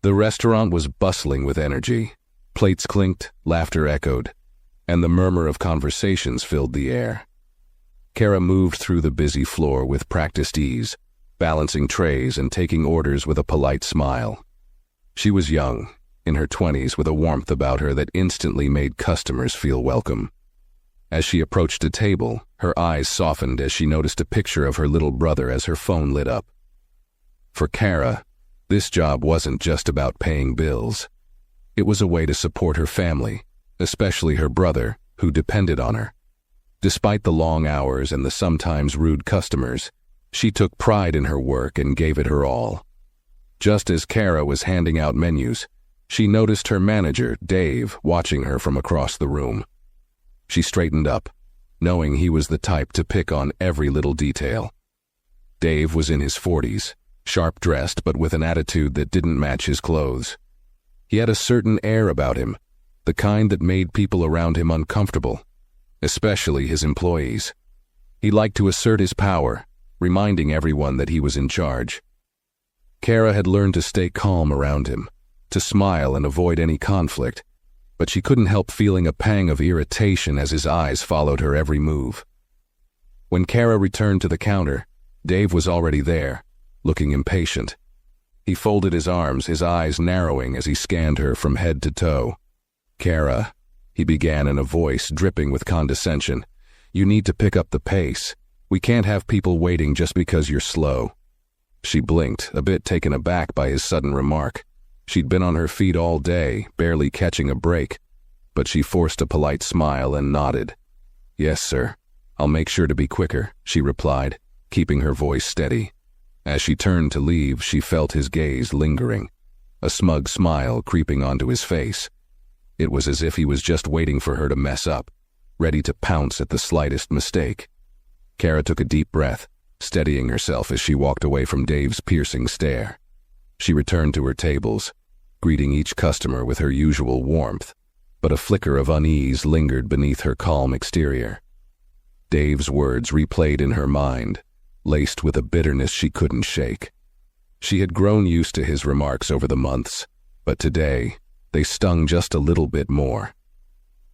The restaurant was bustling with energy. Plates clinked, laughter echoed, and the murmur of conversations filled the air. Kara moved through the busy floor with practiced ease, balancing trays and taking orders with a polite smile. She was young, in her 20s, with a warmth about her that instantly made customers feel welcome. As she approached a table, her eyes softened as she noticed a picture of her little brother as her phone lit up. For Kara, this job wasn't just about paying bills. It was a way to support her family, especially her brother, who depended on her. Despite the long hours and the sometimes rude customers, she took pride in her work and gave it her all. Just as Kara was handing out menus, she noticed her manager, Dave, watching her from across the room. She straightened up, knowing he was the type to pick on every little detail. Dave was in his 40s, sharp-dressed but with an attitude that didn't match his clothes. He had a certain air about him, the kind that made people around him uncomfortable, especially his employees. He liked to assert his power, reminding everyone that he was in charge. Kara had learned to stay calm around him, to smile and avoid any conflict, but she couldn't help feeling a pang of irritation as his eyes followed her every move. When Kara returned to the counter, Dave was already there, looking impatient. He folded his arms, his eyes narrowing as he scanned her from head to toe. "Kara," he began in a voice dripping with condescension, "you need to pick up the pace. We can't have people waiting just because you're slow." She blinked, a bit taken aback by his sudden remark. She'd been on her feet all day, barely catching a break, but she forced a polite smile and nodded. "Yes, sir. I'll make sure to be quicker," she replied, keeping her voice steady. As she turned to leave, she felt his gaze lingering, a smug smile creeping onto his face. It was as if he was just waiting for her to mess up, ready to pounce at the slightest mistake. Kara took a deep breath, steadying herself as she walked away from Dave's piercing stare. She returned to her tables, greeting each customer with her usual warmth, but a flicker of unease lingered beneath her calm exterior. Dave's words replayed in her mind, laced with a bitterness she couldn't shake. She had grown used to his remarks over the months, but today, they stung just a little bit more.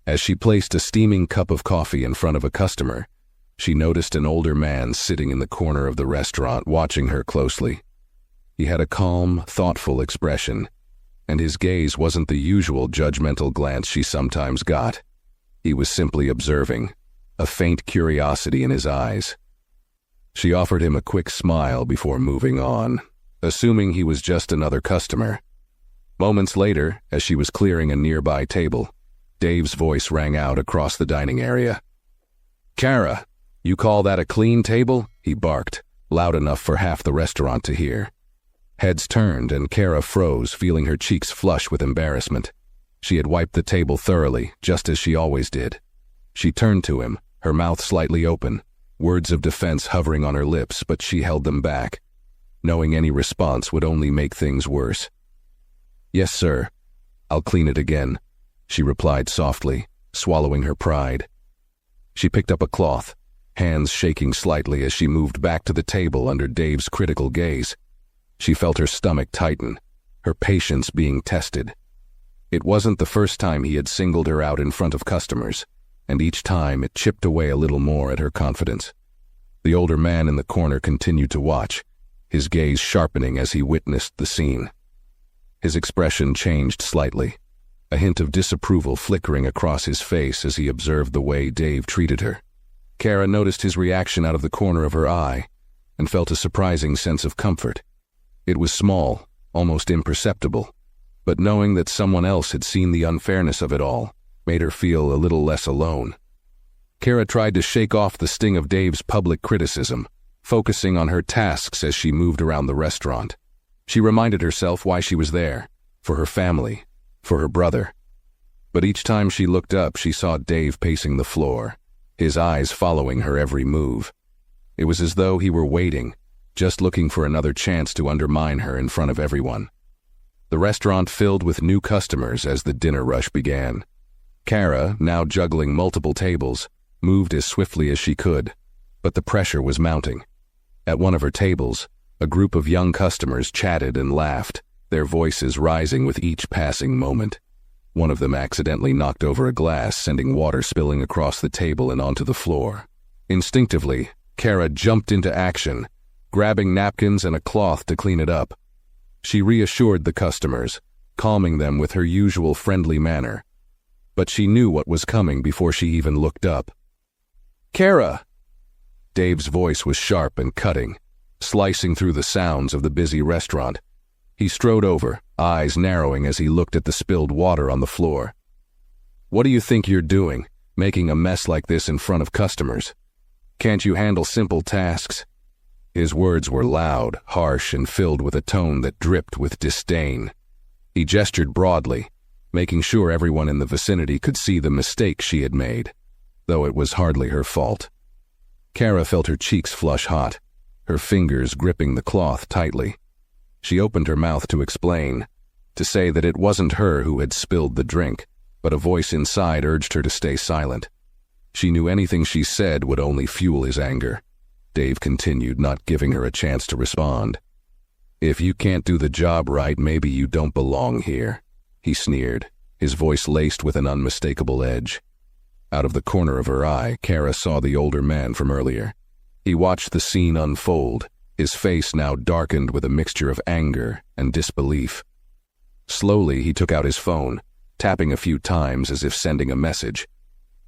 As she placed a steaming cup of coffee in front of a customer, she noticed an older man sitting in the corner of the restaurant watching her closely. He had a calm, thoughtful expression, and his gaze wasn't the usual judgmental glance she sometimes got. He was simply observing, a faint curiosity in his eyes. She offered him a quick smile before moving on, assuming he was just another customer. Moments later, as she was clearing a nearby table, Dave's voice rang out across the dining area. "Kara, you call that a clean table?" he barked, loud enough for half the restaurant to hear. Heads turned and Kara froze, feeling her cheeks flush with embarrassment. She had wiped the table thoroughly, just as she always did. She turned to him, her mouth slightly open, words of defense hovering on her lips, but she held them back, knowing any response would only make things worse. "Yes, sir. I'll clean it again," she replied softly, swallowing her pride. She picked up a cloth, hands shaking slightly as she moved back to the table under Dave's critical gaze. She felt her stomach tighten, her patience being tested. It wasn't the first time he had singled her out in front of customers, and each time it chipped away a little more at her confidence. The older man in the corner continued to watch, his gaze sharpening as he witnessed the scene. His expression changed slightly, a hint of disapproval flickering across his face as he observed the way Dave treated her. Kara noticed his reaction out of the corner of her eye and felt a surprising sense of comfort. It was small, almost imperceptible, but knowing that someone else had seen the unfairness of it all made her feel a little less alone. Kara tried to shake off the sting of Dave's public criticism, focusing on her tasks as she moved around the restaurant. She reminded herself why she was there, for her family, for her brother. But each time she looked up, she saw Dave pacing the floor, his eyes following her every move. It was as though he were waiting, just looking for another chance to undermine her in front of everyone. The restaurant filled with new customers as the dinner rush began. Kara, now juggling multiple tables, moved as swiftly as she could, but the pressure was mounting. At one of her tables, a group of young customers chatted and laughed, their voices rising with each passing moment. One of them accidentally knocked over a glass, sending water spilling across the table and onto the floor. Instinctively, Kara jumped into action, grabbing napkins and a cloth to clean it up. She reassured the customers, calming them with her usual friendly manner. But she knew what was coming before she even looked up. "Kara!" Dave's voice was sharp and cutting, slicing through the sounds of the busy restaurant. He strode over, eyes narrowing as he looked at the spilled water on the floor. "What do you think you're doing, making a mess like this in front of customers? Can't you handle simple tasks?" His words were loud, harsh, and filled with a tone that dripped with disdain. He gestured broadly, making sure everyone in the vicinity could see the mistake she had made, though it was hardly her fault. Kara felt her cheeks flush hot, her fingers gripping the cloth tightly. She opened her mouth to explain, to say that it wasn't her who had spilled the drink, but a voice inside urged her to stay silent. She knew anything she said would only fuel his anger. Dave continued, not giving her a chance to respond. "If you can't do the job right, maybe you don't belong here," he sneered, his voice laced with an unmistakable edge. Out of the corner of her eye, Kara saw the older man from earlier. He watched the scene unfold, his face now darkened with a mixture of anger and disbelief. Slowly, he took out his phone, tapping a few times as if sending a message.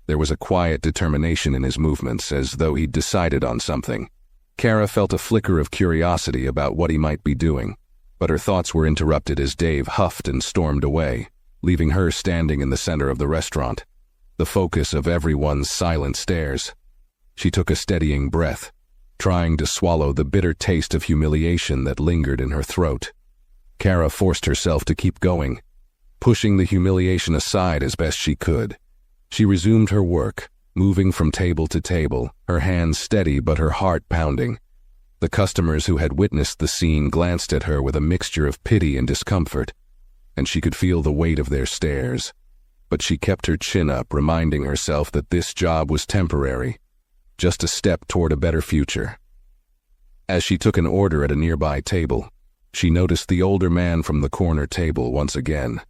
There was a quiet determination in his movements, as though he'd decided on something. Kara felt a flicker of curiosity about what he might be doing, but her thoughts were interrupted as Dave huffed and stormed away, leaving her standing in the center of the restaurant, the focus of everyone's silent stares. She took a steadying breath, trying to swallow the bitter taste of humiliation that lingered in her throat. Kara forced herself to keep going, pushing the humiliation aside as best she could. She resumed her work, moving from table to table, her hands steady but her heart pounding. The customers who had witnessed the scene glanced at her with a mixture of pity and discomfort, and she could feel the weight of their stares. But she kept her chin up, reminding herself that this job was temporary, just a step toward a better future. As she took an order at a nearby table, she noticed the older man from the corner table once again.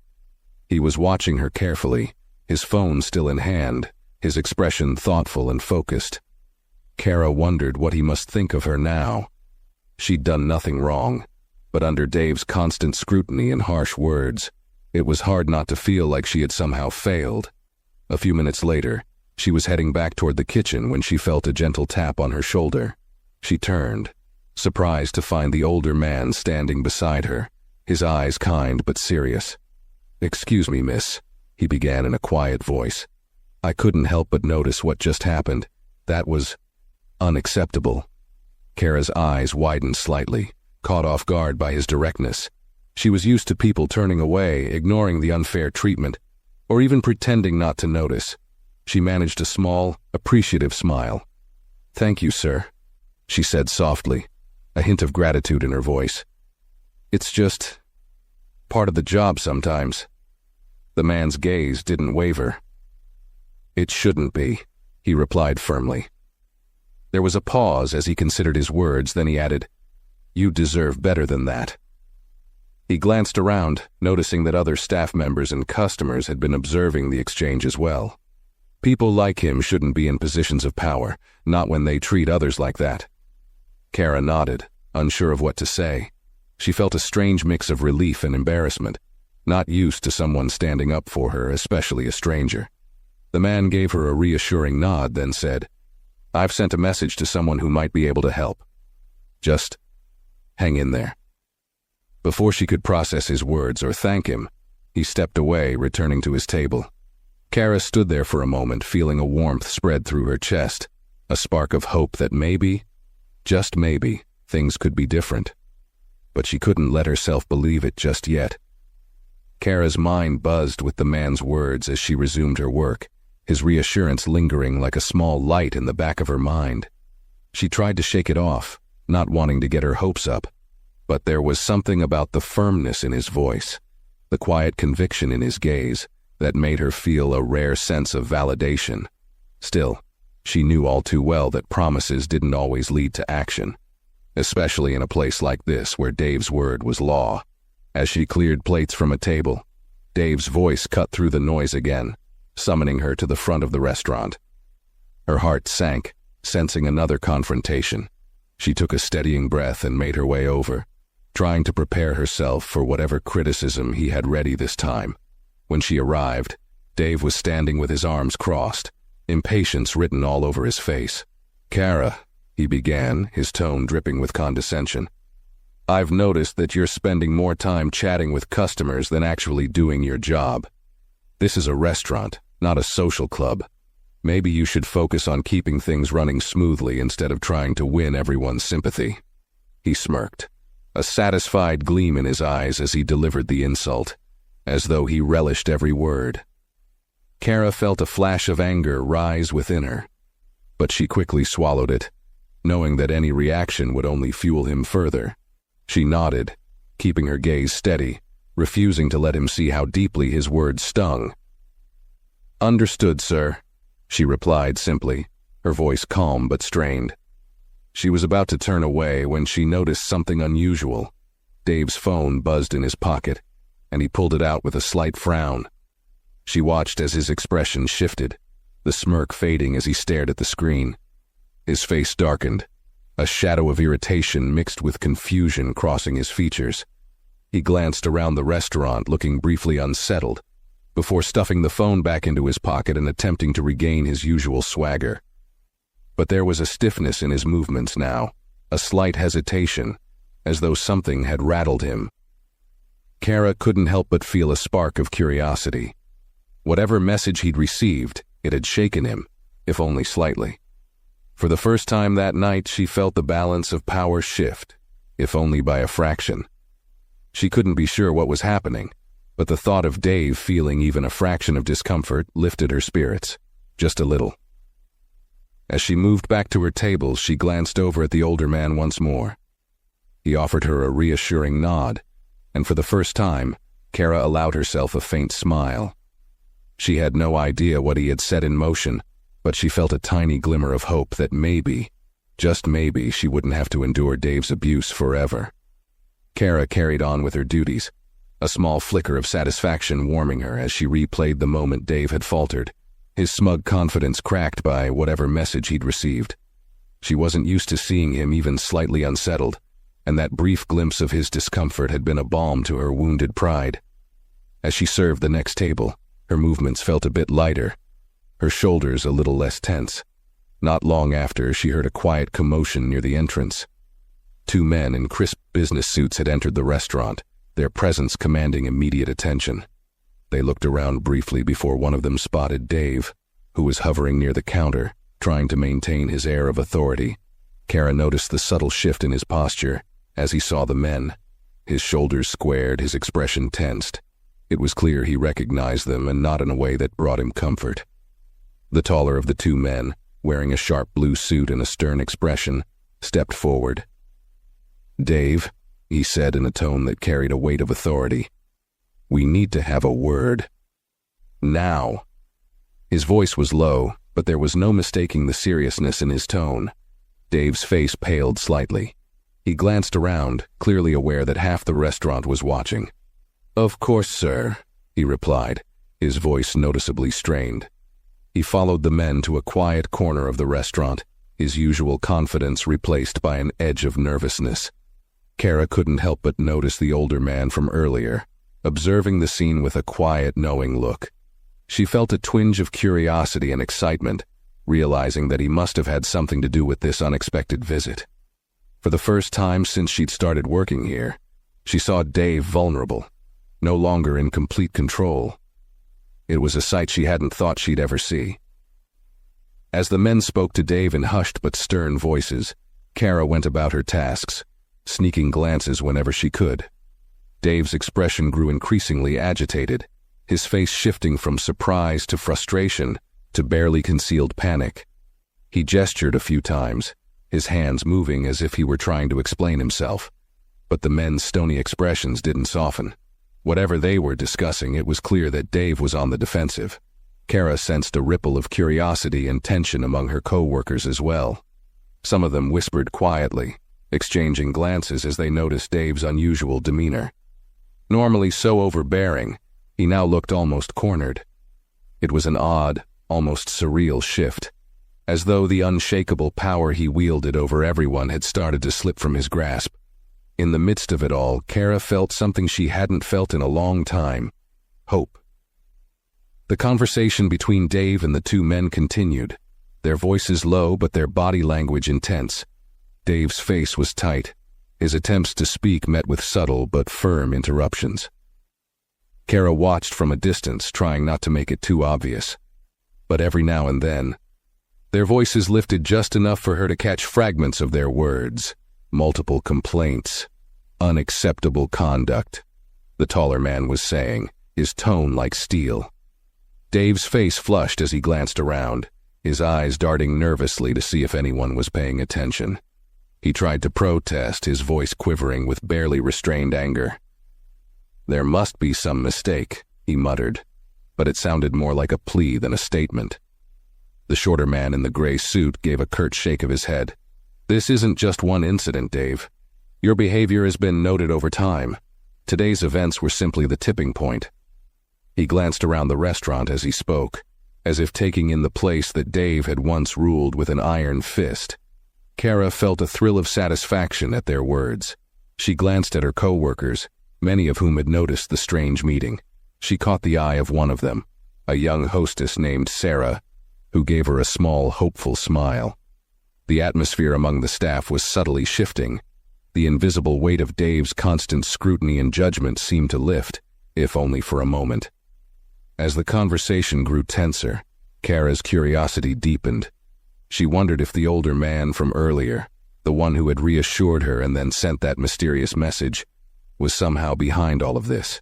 He was watching her carefully, his phone still in hand, his expression thoughtful and focused. Kara wondered what he must think of her now. She'd done nothing wrong, but under Dave's constant scrutiny and harsh words, it was hard not to feel like she had somehow failed. A few minutes later, she was heading back toward the kitchen when she felt a gentle tap on her shoulder. She turned, surprised to find the older man standing beside her, his eyes kind but serious. "Excuse me, miss," he began in a quiet voice. "I couldn't help but notice what just happened. That was unacceptable." Kara's eyes widened slightly, caught off guard by his directness. She was used to people turning away, ignoring the unfair treatment, or even pretending not to notice. She managed a small, appreciative smile. "Thank you, sir," she said softly, a hint of gratitude in her voice. "It's just part of the job sometimes." The man's gaze didn't waver. "It shouldn't be," he replied firmly. There was a pause as he considered his words, then he added, "You deserve better than that." He glanced around, noticing that other staff members and customers had been observing the exchange as well. People like him shouldn't be in positions of power, not when they treat others like that. Kara nodded, unsure of what to say. She felt a strange mix of relief and embarrassment, not used to someone standing up for her, especially a stranger. The man gave her a reassuring nod, then said, "I've sent a message to someone who might be able to help. Just hang in there." Before she could process his words or thank him, he stepped away, returning to his table. Kara stood there for a moment, feeling a warmth spread through her chest, a spark of hope that maybe, just maybe, things could be different. But she couldn't let herself believe it just yet. Kara's mind buzzed with the man's words as she resumed her work, his reassurance lingering like a small light in the back of her mind. She tried to shake it off, not wanting to get her hopes up, but there was something about the firmness in his voice, the quiet conviction in his gaze, that made her feel a rare sense of validation. Still, she knew all too well that promises didn't always lead to action, especially in a place like this where Dave's word was law. As she cleared plates from a table, Dave's voice cut through the noise again, summoning her to the front of the restaurant. Her heart sank, sensing another confrontation. She took a steadying breath and made her way over, trying to prepare herself for whatever criticism he had ready this time. When she arrived, Dave was standing with his arms crossed, impatience written all over his face. "Kara," he began, his tone dripping with condescension, "I've noticed that you're spending more time chatting with customers than actually doing your job. This is a restaurant, not a social club. Maybe you should focus on keeping things running smoothly instead of trying to win everyone's sympathy." He smirked, a satisfied gleam in his eyes as he delivered the insult, as though he relished every word. Kara felt a flash of anger rise within her, but she quickly swallowed it, knowing that any reaction would only fuel him further. She nodded, keeping her gaze steady, refusing to let him see how deeply his words stung. "Understood, sir," she replied simply, her voice calm but strained. She was about to turn away when she noticed something unusual. Dave's phone buzzed in his pocket, and he pulled it out with a slight frown. She watched as his expression shifted, the smirk fading as he stared at the screen. His face darkened, a shadow of irritation mixed with confusion crossing his features. He glanced around the restaurant, looking briefly unsettled, before stuffing the phone back into his pocket and attempting to regain his usual swagger. But there was a stiffness in his movements now, a slight hesitation, as though something had rattled him. Kara couldn't help but feel a spark of curiosity. Whatever message he'd received, it had shaken him, if only slightly. For the first time that night, she felt the balance of power shift, if only by a fraction. She couldn't be sure what was happening, but the thought of Dave feeling even a fraction of discomfort lifted her spirits, just a little. As she moved back to her table, she glanced over at the older man once more. He offered her a reassuring nod, and for the first time, Kara allowed herself a faint smile. She had no idea what he had set in motion, but she felt a tiny glimmer of hope that maybe, just maybe, she wouldn't have to endure Dave's abuse forever. Kara carried on with her duties, a small flicker of satisfaction warming her as she replayed the moment Dave had faltered, his smug confidence cracked by whatever message he'd received. She wasn't used to seeing him even slightly unsettled, and that brief glimpse of his discomfort had been a balm to her wounded pride. As she served the next table, her movements felt a bit lighter, her shoulders a little less tense. Not long after, she heard a quiet commotion near the entrance. Two men in crisp business suits had entered the restaurant, their presence commanding immediate attention. They looked around briefly before one of them spotted Dave, who was hovering near the counter, trying to maintain his air of authority. Kara noticed the subtle shift in his posture as he saw the men. His shoulders squared, his expression tensed. It was clear he recognized them, and not in a way that brought him comfort. The taller of the two men, wearing a sharp blue suit and a stern expression, stepped forward. "Dave," he said in a tone that carried a weight of authority, "we need to have a word. Now." His voice was low, but there was no mistaking the seriousness in his tone. Dave's face paled slightly. He glanced around, clearly aware that half the restaurant was watching. "Of course, sir," he replied, his voice noticeably strained. He followed the men to a quiet corner of the restaurant, his usual confidence replaced by an edge of nervousness. Kara couldn't help but notice the older man from earlier, observing the scene with a quiet, knowing look. She felt a twinge of curiosity and excitement, realizing that he must have had something to do with this unexpected visit. For the first time since she'd started working here, she saw Dave vulnerable, no longer in complete control. It was a sight she hadn't thought she'd ever see. As the men spoke to Dave in hushed but stern voices, Kara went about her tasks, sneaking glances whenever she could. Dave's expression grew increasingly agitated, his face shifting from surprise to frustration to barely concealed panic. He gestured a few times, his hands moving as if he were trying to explain himself, but the men's stony expressions didn't soften. Whatever they were discussing, it was clear that Dave was on the defensive. Kara sensed a ripple of curiosity and tension among her co-workers as well. Some of them whispered quietly, exchanging glances as they noticed Dave's unusual demeanor. Normally so overbearing, he now looked almost cornered. It was an odd, almost surreal shift, as though the unshakable power he wielded over everyone had started to slip from his grasp. In the midst of it all, Kara felt something she hadn't felt in a long time: hope. The conversation between Dave and the two men continued, their voices low but their body language intense. Dave's face was tight, his attempts to speak met with subtle but firm interruptions. Kara watched from a distance, trying not to make it too obvious. But every now and then, their voices lifted just enough for her to catch fragments of their words. Multiple complaints. Unacceptable conduct, the taller man was saying, his tone like steel. Dave's face flushed as he glanced around, his eyes darting nervously to see if anyone was paying attention. He tried to protest, his voice quivering with barely restrained anger. "There must be some mistake," he muttered, but it sounded more like a plea than a statement. The shorter man in the gray suit gave a curt shake of his head. "This isn't just one incident, Dave. Your behavior has been noted over time. Today's events were simply the tipping point." He glanced around the restaurant as he spoke, as if taking in the place that Dave had once ruled with an iron fist. Kara felt a thrill of satisfaction at their words. She glanced at her co-workers, many of whom had noticed the strange meeting. She caught the eye of one of them, a young hostess named Sarah, who gave her a small, hopeful smile. The atmosphere among the staff was subtly shifting. The invisible weight of Dave's constant scrutiny and judgment seemed to lift, if only for a moment. As the conversation grew tenser, Kara's curiosity deepened. She wondered if the older man from earlier, the one who had reassured her and then sent that mysterious message, was somehow behind all of this.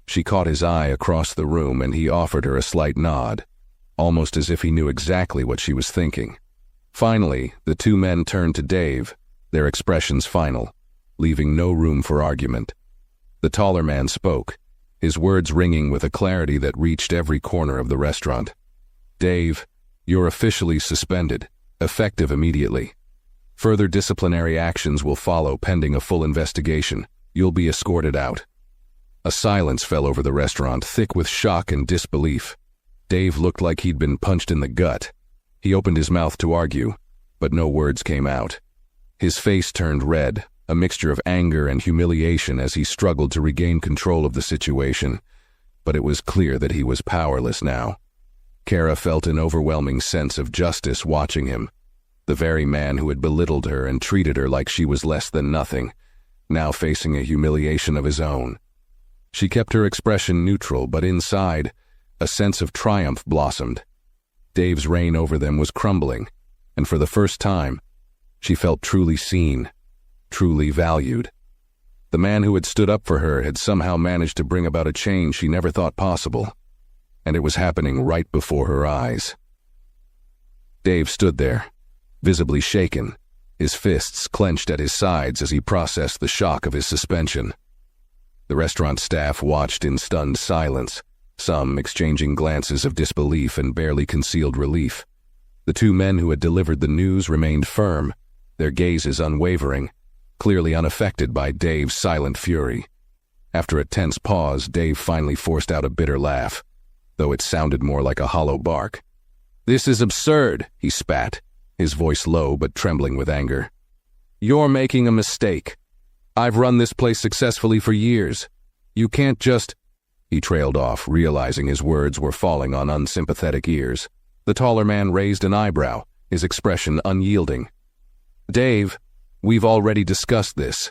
She caught his eye across the room and he offered her a slight nod, almost as if he knew exactly what she was thinking. Finally, the two men turned to Dave, their expressions final, leaving no room for argument. The taller man spoke, his words ringing with a clarity that reached every corner of the restaurant. "Dave, you're officially suspended, effective immediately. Further disciplinary actions will follow pending a full investigation. You'll be escorted out." A silence fell over the restaurant, thick with shock and disbelief. Dave looked like he'd been punched in the gut. He opened his mouth to argue, but no words came out. His face turned red, a mixture of anger and humiliation as he struggled to regain control of the situation, but it was clear that he was powerless now. Kara felt an overwhelming sense of justice watching him. The very man who had belittled her and treated her like she was less than nothing, now facing a humiliation of his own. She kept her expression neutral, but inside, a sense of triumph blossomed. Dave's reign over them was crumbling, and for the first time, she felt truly seen, truly valued. The man who had stood up for her had somehow managed to bring about a change she never thought possible, and it was happening right before her eyes. Dave stood there, visibly shaken, his fists clenched at his sides as he processed the shock of his suspension. The restaurant staff watched in stunned silence, some exchanging glances of disbelief and barely concealed relief. The two men who had delivered the news remained firm, their gazes unwavering, clearly unaffected by Dave's silent fury. After a tense pause, Dave finally forced out a bitter laugh, though it sounded more like a hollow bark. "This is absurd," he spat, his voice low but trembling with anger. "You're making a mistake. I've run this place successfully for years. You can't just—" He trailed off, realizing his words were falling on unsympathetic ears. The taller man raised an eyebrow, his expression unyielding. "Dave, we've already discussed this.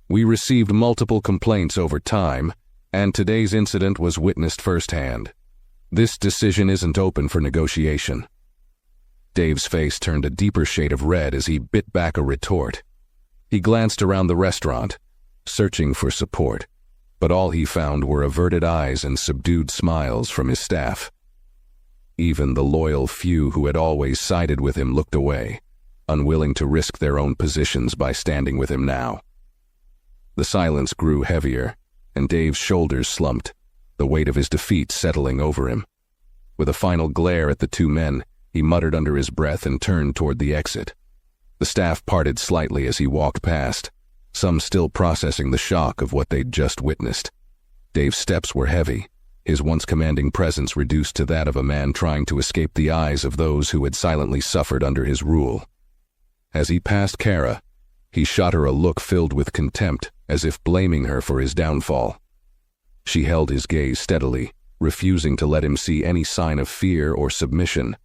We received multiple complaints over time, and today's incident was witnessed firsthand. This decision isn't open for negotiation." Dave's face turned a deeper shade of red as he bit back a retort. He glanced around the restaurant, searching for support, but all he found were averted eyes and subdued smiles from his staff. Even the loyal few who had always sided with him looked away, unwilling to risk their own positions by standing with him now. The silence grew heavier, and Dave's shoulders slumped, the weight of his defeat settling over him. With a final glare at the two men, he muttered under his breath and turned toward the exit. The staff parted slightly as he walked past, some still processing the shock of what they'd just witnessed. Dave's steps were heavy, his once commanding presence reduced to that of a man trying to escape the eyes of those who had silently suffered under his rule. As he passed Kara, he shot her a look filled with contempt, as if blaming her for his downfall. She held his gaze steadily, refusing to let him see any sign of fear or submission.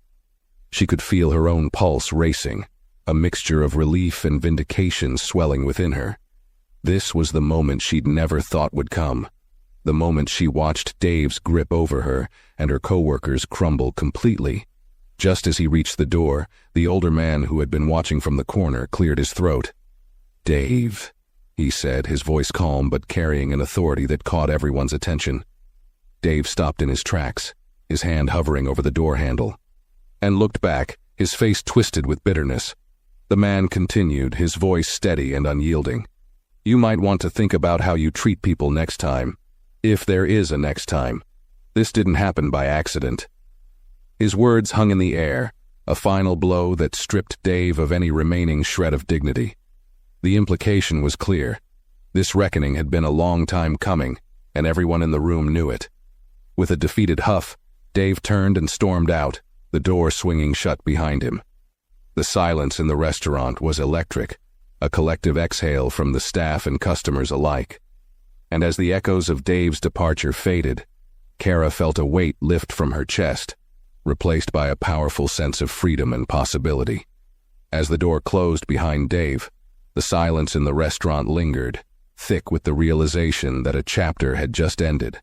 She could feel her own pulse racing, a mixture of relief and vindication swelling within her. This was the moment she'd never thought would come, the moment she watched Dave's grip over her and her coworkers crumble completely. Just as he reached the door, the older man who had been watching from the corner cleared his throat. "Dave," he said, his voice calm but carrying an authority that caught everyone's attention. Dave stopped in his tracks, his hand hovering over the door handle, and looked back, his face twisted with bitterness. The man continued, his voice steady and unyielding. "You might want to think about how you treat people next time. If there is a next time. This didn't happen by accident." His words hung in the air, a final blow that stripped Dave of any remaining shred of dignity. The implication was clear. This reckoning had been a long time coming, and everyone in the room knew it. With a defeated huff, Dave turned and stormed out, the door swinging shut behind him. The silence in the restaurant was electric, a collective exhale from the staff and customers alike. And as the echoes of Dave's departure faded, Kara felt a weight lift from her chest, replaced by a powerful sense of freedom and possibility. As the door closed behind Dave, the silence in the restaurant lingered, thick with the realization that a chapter had just ended.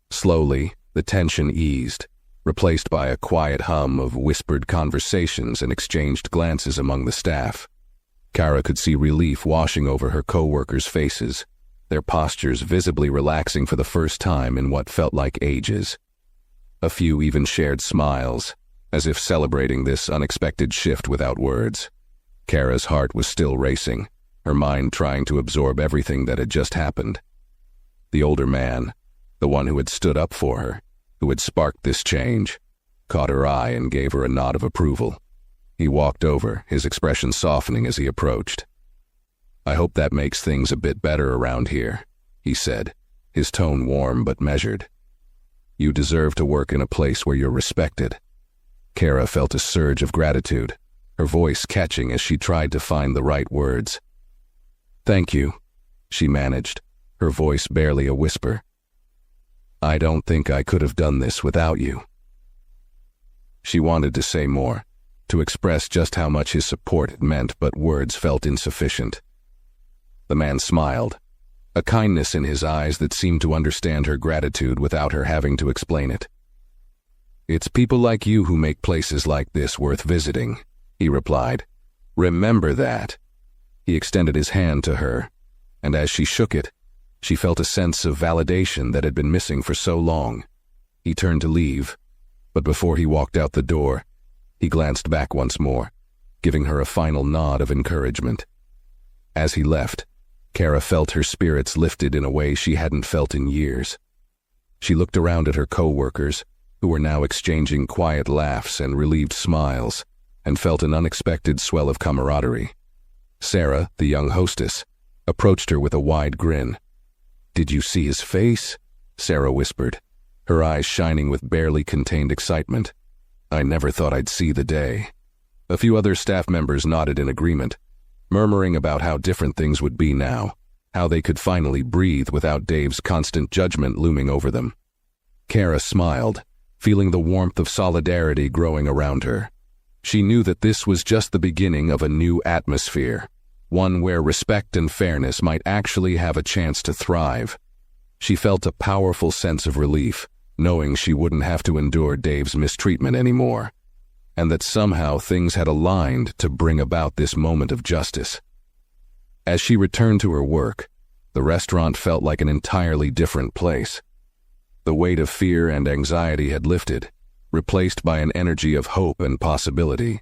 Slowly, the tension eased, replaced by a quiet hum of whispered conversations and exchanged glances among the staff. Kara could see relief washing over her co-workers' faces, their postures visibly relaxing for the first time in what felt like ages. A few even shared smiles, as if celebrating this unexpected shift without words. Kara's heart was still racing, her mind trying to absorb everything that had just happened. The older man, the one who had stood up for her, who had sparked this change, caught her eye and gave her a nod of approval. He walked over, his expression softening as he approached. "I hope that makes things a bit better around here," he said, his tone warm but measured. "You deserve to work in a place where you're respected." Kara felt a surge of gratitude, her voice catching as she tried to find the right words. "Thank you," she managed, her voice barely a whisper. "I don't think I could have done this without you." She wanted to say more, to express just how much his support had meant, but words felt insufficient. The man smiled, a kindness in his eyes that seemed to understand her gratitude without her having to explain it. "It's people like you who make places like this worth visiting," he replied. "Remember that." He extended his hand to her, and as she shook it, she felt a sense of validation that had been missing for so long. He turned to leave, but before he walked out the door, he glanced back once more, giving her a final nod of encouragement. As he left, Kara felt her spirits lifted in a way she hadn't felt in years. She looked around at her co-workers, who were now exchanging quiet laughs and relieved smiles, and felt an unexpected swell of camaraderie. Sarah, the young hostess, approached her with a wide grin. "Did you see his face?" Sarah whispered, her eyes shining with barely contained excitement. "I never thought I'd see the day." A few other staff members nodded in agreement, murmuring about how different things would be now, how they could finally breathe without Dave's constant judgment looming over them. Kara smiled, feeling the warmth of solidarity growing around her. She knew that this was just the beginning of a new atmosphere, one where respect and fairness might actually have a chance to thrive. She felt a powerful sense of relief, knowing she wouldn't have to endure Dave's mistreatment anymore, and that somehow things had aligned to bring about this moment of justice. As she returned to her work, the restaurant felt like an entirely different place. The weight of fear and anxiety had lifted, replaced by an energy of hope and possibility.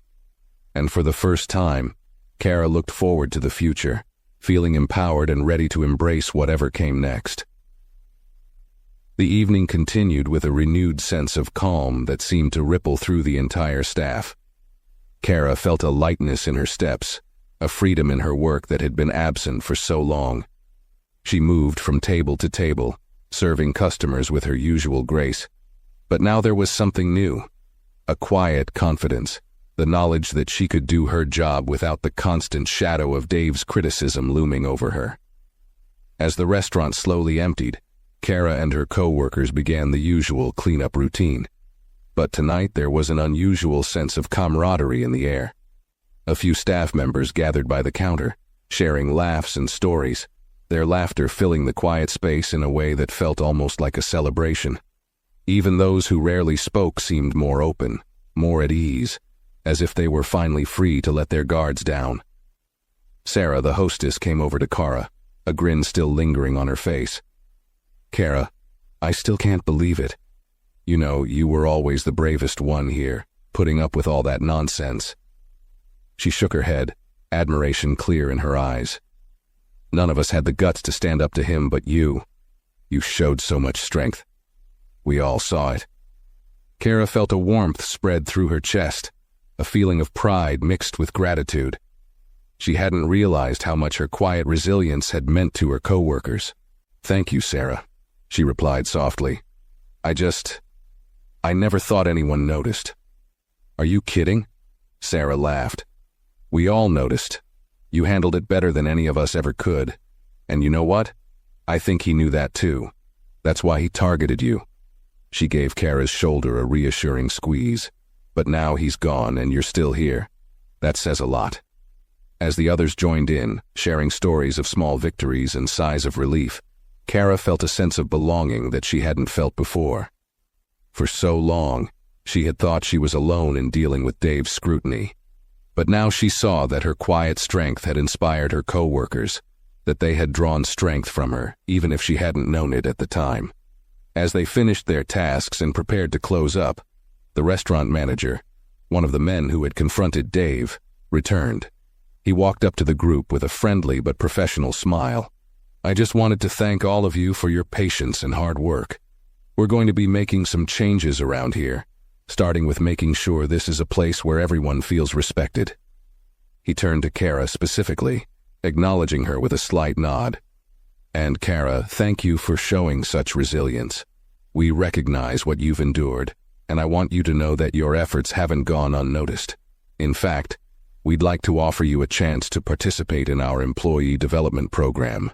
And for the first time, Kara looked forward to the future, feeling empowered and ready to embrace whatever came next. The evening continued with a renewed sense of calm that seemed to ripple through the entire staff. Kara felt a lightness in her steps, a freedom in her work that had been absent for so long. She moved from table to table, serving customers with her usual grace. But now there was something new. A quiet confidence, the knowledge that she could do her job without the constant shadow of Dave's criticism looming over her. As the restaurant slowly emptied, Kara and her co-workers began the usual cleanup routine. But tonight there was an unusual sense of camaraderie in the air. A few staff members gathered by the counter, sharing laughs and stories, their laughter filling the quiet space in a way that felt almost like a celebration. Even those who rarely spoke seemed more open, more at ease, as if they were finally free to let their guards down. Sarah, the hostess, came over to Kara, a grin still lingering on her face. "Kara, I still can't believe it. You know, you were always the bravest one here, putting up with all that nonsense." She shook her head, admiration clear in her eyes. "None of us had the guts to stand up to him but you. You showed so much strength. We all saw it." Kara felt a warmth spread through her chest, a feeling of pride mixed with gratitude. She hadn't realized how much her quiet resilience had meant to her co-workers. "Thank you, Sarah," she replied softly. I never thought anyone noticed." "Are you kidding?" Sarah laughed. "We all noticed. You handled it better than any of us ever could. And you know what? I think he knew that too. That's why he targeted you." She gave Kara's shoulder a reassuring squeeze. "But now he's gone and you're still here. That says a lot." As the others joined in, sharing stories of small victories and sighs of relief, Kara felt a sense of belonging that she hadn't felt before. For so long, she had thought she was alone in dealing with Dave's scrutiny. But now she saw that her quiet strength had inspired her co-workers, that they had drawn strength from her, even if she hadn't known it at the time. As they finished their tasks and prepared to close up, the restaurant manager, one of the men who had confronted Dave, returned. He walked up to the group with a friendly but professional smile. "I just wanted to thank all of you for your patience and hard work. We're going to be making some changes around here, starting with making sure this is a place where everyone feels respected." He turned to Kara specifically, acknowledging her with a slight nod. "And Kara, thank you for showing such resilience. We recognize what you've endured, and I want you to know that your efforts haven't gone unnoticed. In fact, we'd like to offer you a chance to participate in our employee development program.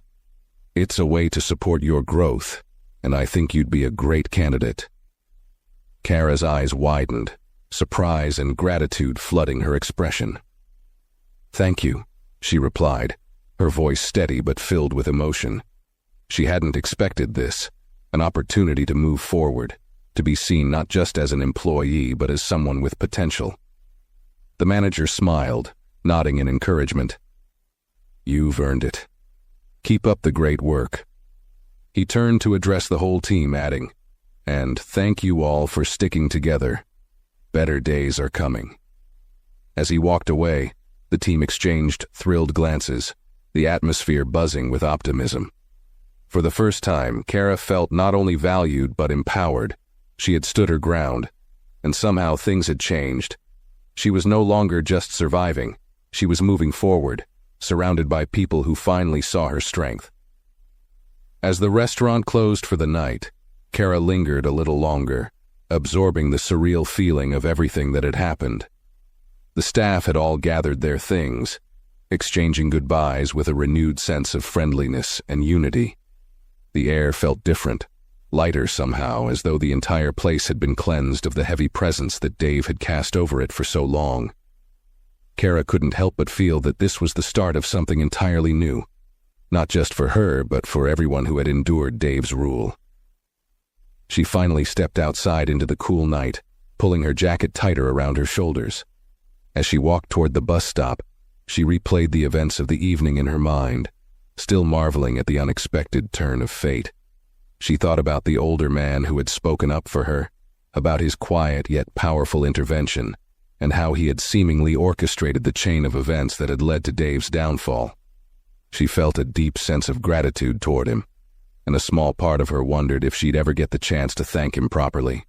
It's a way to support your growth, and I think you'd be a great candidate." Kara's eyes widened, surprise and gratitude flooding her expression. "Thank you," she replied, her voice steady but filled with emotion. She hadn't expected this, an opportunity to move forward, to be seen not just as an employee but as someone with potential. The manager smiled, nodding in encouragement. "You've earned it. Keep up the great work." He turned to address the whole team, adding, "And thank you all for sticking together. Better days are coming." As he walked away, the team exchanged thrilled glances, the atmosphere buzzing with optimism. For the first time, Kara felt not only valued but empowered. She had stood her ground, and somehow things had changed. She was no longer just surviving, she was moving forward, surrounded by people who finally saw her strength. As the restaurant closed for the night, Kara lingered a little longer, absorbing the surreal feeling of everything that had happened. The staff had all gathered their things, exchanging goodbyes with a renewed sense of friendliness and unity. The air felt different, lighter somehow, as though the entire place had been cleansed of the heavy presence that Dave had cast over it for so long. Kara couldn't help but feel that this was the start of something entirely new, not just for her, but for everyone who had endured Dave's rule. She finally stepped outside into the cool night, pulling her jacket tighter around her shoulders. As she walked toward the bus stop, she replayed the events of the evening in her mind, still marveling at the unexpected turn of fate. She thought about the older man who had spoken up for her, about his quiet yet powerful intervention, and how he had seemingly orchestrated the chain of events that had led to Dave's downfall. She felt a deep sense of gratitude toward him, and a small part of her wondered if she'd ever get the chance to thank him properly.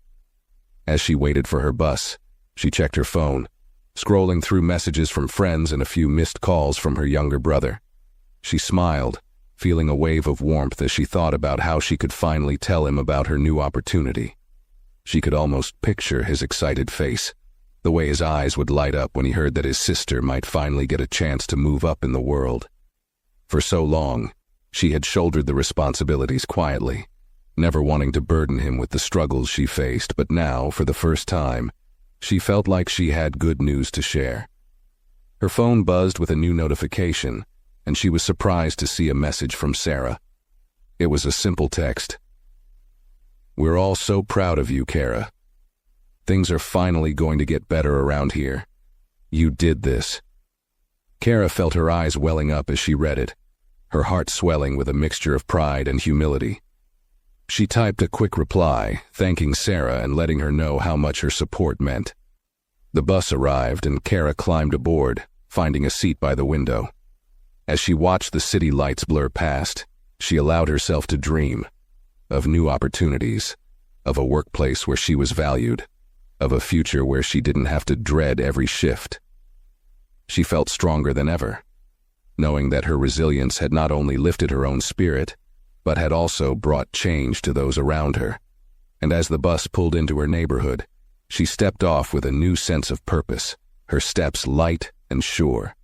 As she waited for her bus, she checked her phone, scrolling through messages from friends and a few missed calls from her younger brother. She smiled, feeling a wave of warmth as she thought about how she could finally tell him about her new opportunity. She could almost picture his excited face, the way his eyes would light up when he heard that his sister might finally get a chance to move up in the world. For so long, she had shouldered the responsibilities quietly, never wanting to burden him with the struggles she faced, but now, for the first time, she felt like she had good news to share. Her phone buzzed with a new notification, and she was surprised to see a message from Sarah. It was a simple text. "We're all so proud of you, Kara. Things are finally going to get better around here. You did this." Kara felt her eyes welling up as she read it, her heart swelling with a mixture of pride and humility. She typed a quick reply, thanking Sarah and letting her know how much her support meant. The bus arrived and Kara climbed aboard, finding a seat by the window. As she watched the city lights blur past, she allowed herself to dream of new opportunities, of a workplace where she was valued, of a future where she didn't have to dread every shift. She felt stronger than ever, knowing that her resilience had not only lifted her own spirit, but had also brought change to those around her. And as the bus pulled into her neighborhood, she stepped off with a new sense of purpose, her steps light and sure.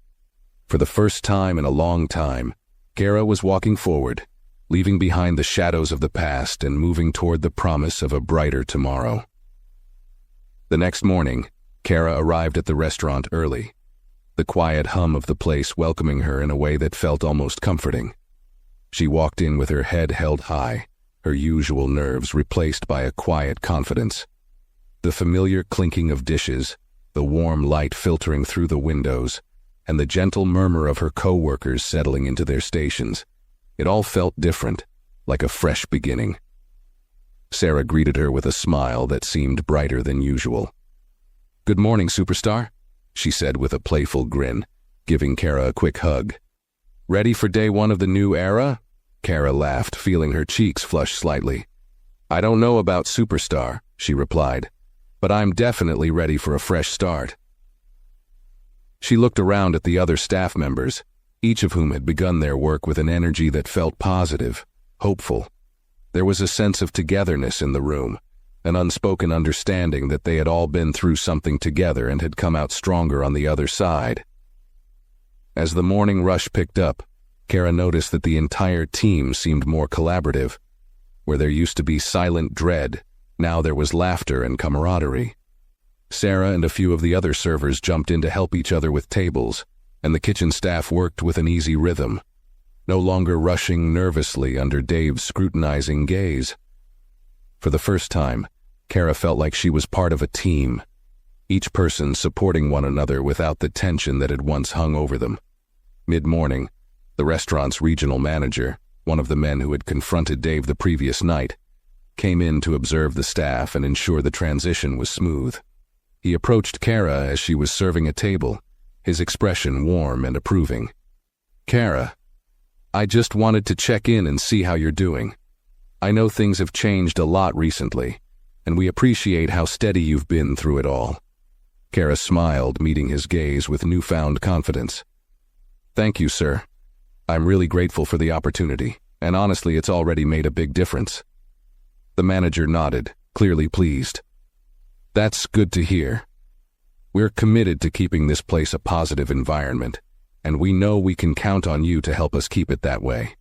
For the first time in a long time, Kara was walking forward, leaving behind the shadows of the past and moving toward the promise of a brighter tomorrow. The next morning, Kara arrived at the restaurant early, the quiet hum of the place welcoming her in a way that felt almost comforting. She walked in with her head held high, her usual nerves replaced by a quiet confidence. The familiar clinking of dishes, the warm light filtering through the windows, and the gentle murmur of her co-workers settling into their stations. It all felt different, like a fresh beginning. Sarah greeted her with a smile that seemed brighter than usual. "Good morning, superstar," she said with a playful grin, giving Kara a quick hug. "Ready for day one of the new era?" Kara laughed, feeling her cheeks flush slightly. "I don't know about superstar," she replied, "but I'm definitely ready for a fresh start." She looked around at the other staff members, each of whom had begun their work with an energy that felt positive, hopeful. There was a sense of togetherness in the room, an unspoken understanding that they had all been through something together and had come out stronger on the other side. As the morning rush picked up, Kara noticed that the entire team seemed more collaborative. Where there used to be silent dread, now there was laughter and camaraderie. Sarah and a few of the other servers jumped in to help each other with tables, and the kitchen staff worked with an easy rhythm, no longer rushing nervously under Dave's scrutinizing gaze. For the first time, Kara felt like she was part of a team, each person supporting one another without the tension that had once hung over them. Mid-morning, the restaurant's regional manager, one of the men who had confronted Dave the previous night, came in to observe the staff and ensure the transition was smooth. He approached Kara as she was serving a table, his expression warm and approving. "Kara, I just wanted to check in and see how you're doing. I know things have changed a lot recently, and we appreciate how steady you've been through it all." Kara smiled, meeting his gaze with newfound confidence. "Thank you, sir. I'm really grateful for the opportunity, and honestly, it's already made a big difference." The manager nodded, clearly pleased. "That's good to hear. We're committed to keeping this place a positive environment, and we know we can count on you to help us keep it that way."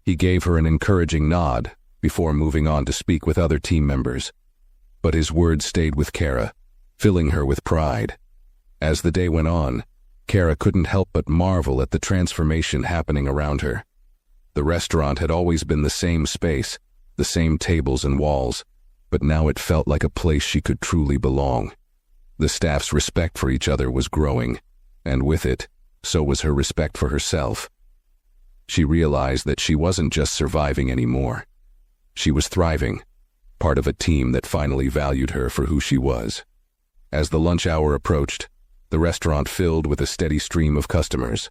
He gave her an encouraging nod before moving on to speak with other team members, but his words stayed with Kara, filling her with pride. As the day went on, Kara couldn't help but marvel at the transformation happening around her. The restaurant had always been the same space, the same tables and walls, but now it felt like a place she could truly belong. The staff's respect for each other was growing, and with it, so was her respect for herself. She realized that she wasn't just surviving anymore. She was thriving, part of a team that finally valued her for who she was. As the lunch hour approached, the restaurant filled with a steady stream of customers,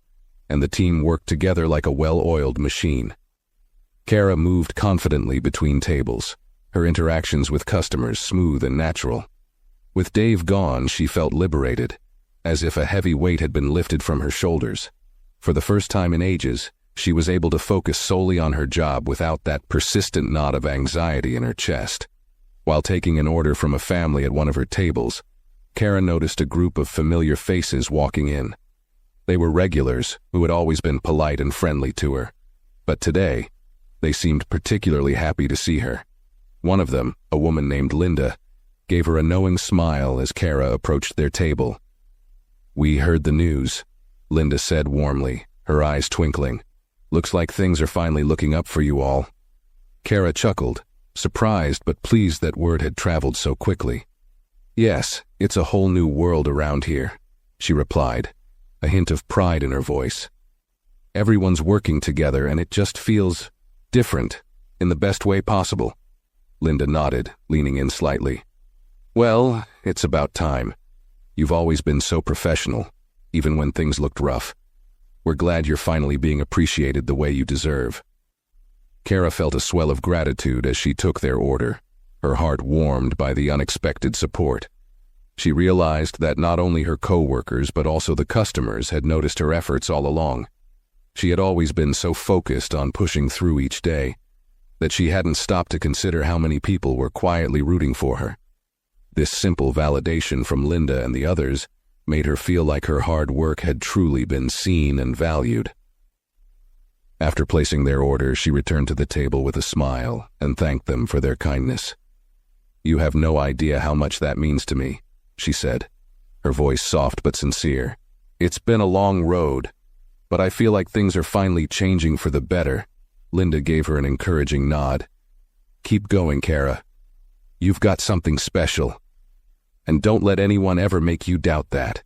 and the team worked together like a well-oiled machine. Kara moved confidently between tables, her interactions with customers smooth and natural. With Dave gone, she felt liberated, as if a heavy weight had been lifted from her shoulders. For the first time in ages, she was able to focus solely on her job without that persistent knot of anxiety in her chest. While taking an order from a family at one of her tables, Kara noticed a group of familiar faces walking in. They were regulars who had always been polite and friendly to her, but today, they seemed particularly happy to see her. One of them, a woman named Linda, gave her a knowing smile as Kara approached their table. "We heard the news," Linda said warmly, her eyes twinkling. "Looks like things are finally looking up for you all." Kara chuckled, surprised but pleased that word had traveled so quickly. "Yes, it's a whole new world around here," she replied, a hint of pride in her voice. "Everyone's working together and it just feels different, in the best way possible." Linda nodded, leaning in slightly. "Well, it's about time. You've always been so professional, even when things looked rough. We're glad you're finally being appreciated the way you deserve." Kara felt a swell of gratitude as she took their order, her heart warmed by the unexpected support. She realized that not only her co-workers but also the customers had noticed her efforts all along. She had always been so focused on pushing through each day that she hadn't stopped to consider how many people were quietly rooting for her. This simple validation from Linda and the others made her feel like her hard work had truly been seen and valued. After placing their order, she returned to the table with a smile and thanked them for their kindness. "You have no idea how much that means to me," she said, her voice soft but sincere. "It's been a long road, but I feel like things are finally changing for the better." Linda gave her an encouraging nod. "Keep going, Kara. You've got something special. And don't let anyone ever make you doubt that."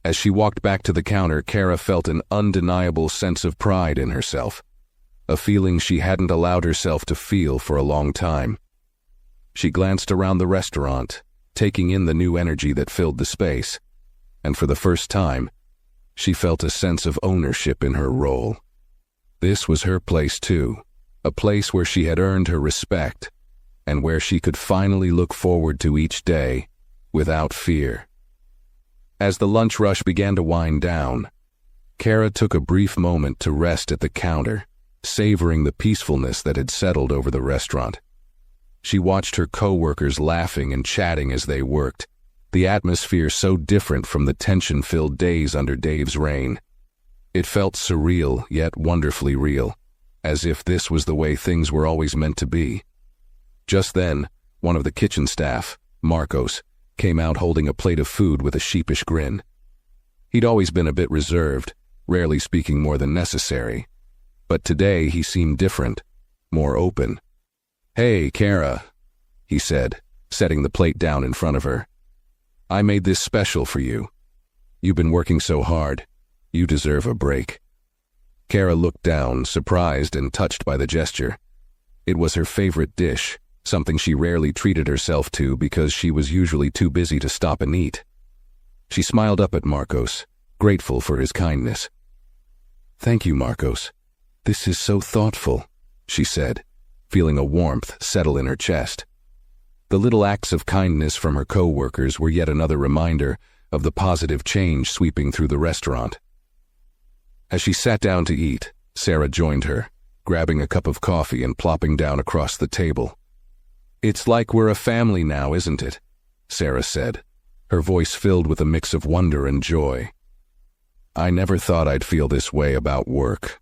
As she walked back to the counter, Kara felt an undeniable sense of pride in herself, a feeling she hadn't allowed herself to feel for a long time. She glanced around the restaurant, taking in the new energy that filled the space, and for the first time, she felt a sense of ownership in her role. This was her place too, a place where she had earned her respect, and where she could finally look forward to each day without fear. As the lunch rush began to wind down, Kara took a brief moment to rest at the counter, savoring the peacefulness that had settled over the restaurant. She watched her co-workers laughing and chatting as they worked, the atmosphere so different from the tension-filled days under Dave's reign. It felt surreal, yet wonderfully real, as if this was the way things were always meant to be. Just then, one of the kitchen staff, Marcos, came out holding a plate of food with a sheepish grin. He'd always been a bit reserved, rarely speaking more than necessary, but today he seemed different, more open. "Hey, Kara," he said, setting the plate down in front of her. "I made this special for you. You've been working so hard. You deserve a break." Kara looked down, surprised and touched by the gesture. It was her favorite dish, something she rarely treated herself to because she was usually too busy to stop and eat. She smiled up at Marcos, grateful for his kindness. "Thank you, Marcos. This is so thoughtful," she said, feeling a warmth settle in her chest. The little acts of kindness from her co-workers were yet another reminder of the positive change sweeping through the restaurant. As she sat down to eat, Sarah joined her, grabbing a cup of coffee and plopping down across the table. "It's like we're a family now, isn't it?" Sarah said, her voice filled with a mix of wonder and joy. "I never thought I'd feel this way about work."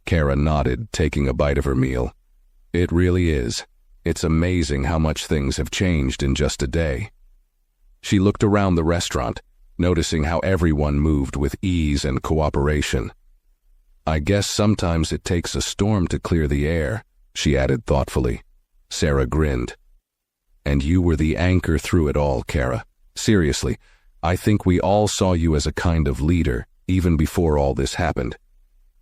Kara nodded, taking a bite of her meal. "It really is. It's amazing how much things have changed in just a day." She looked around the restaurant, noticing how everyone moved with ease and cooperation. "I guess sometimes it takes a storm to clear the air," she added thoughtfully. Sarah grinned. "And you were the anchor through it all, Kara. Seriously, I think we all saw you as a kind of leader, even before all this happened.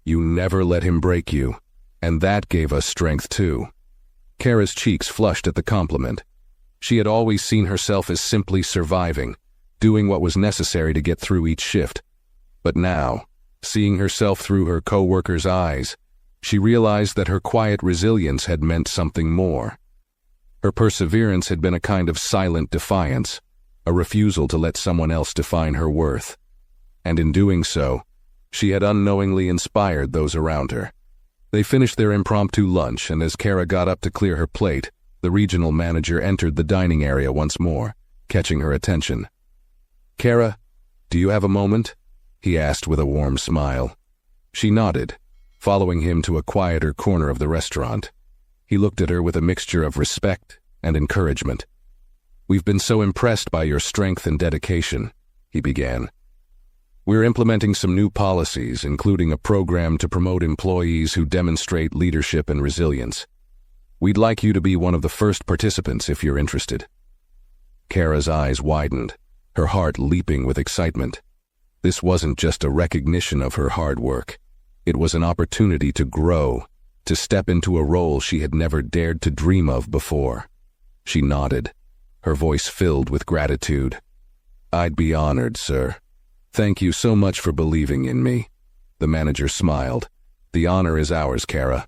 You never let him break you, and that gave us strength too." Kara's cheeks flushed at the compliment. She had always seen herself as simply surviving, doing what was necessary to get through each shift. But now, seeing herself through her co-workers' eyes, she realized that her quiet resilience had meant something more. Her perseverance had been a kind of silent defiance, a refusal to let someone else define her worth. And in doing so, she had unknowingly inspired those around her. They finished their impromptu lunch, and as Kara got up to clear her plate, the regional manager entered the dining area once more, catching her attention. "Kara, do you have a moment?" he asked with a warm smile. She nodded, following him to a quieter corner of the restaurant. He looked at her with a mixture of respect and encouragement. "We've been so impressed by your strength and dedication," he began. "We're implementing some new policies, including a program to promote employees who demonstrate leadership and resilience. We'd like you to be one of the first participants if you're interested." Kara's eyes widened, her heart leaping with excitement. This wasn't just a recognition of her hard work. It was an opportunity to grow, to step into a role she had never dared to dream of before. She nodded, her voice filled with gratitude. "I'd be honored, sir. Thank you so much for believing in me." The manager smiled. "The honor is ours, Kara.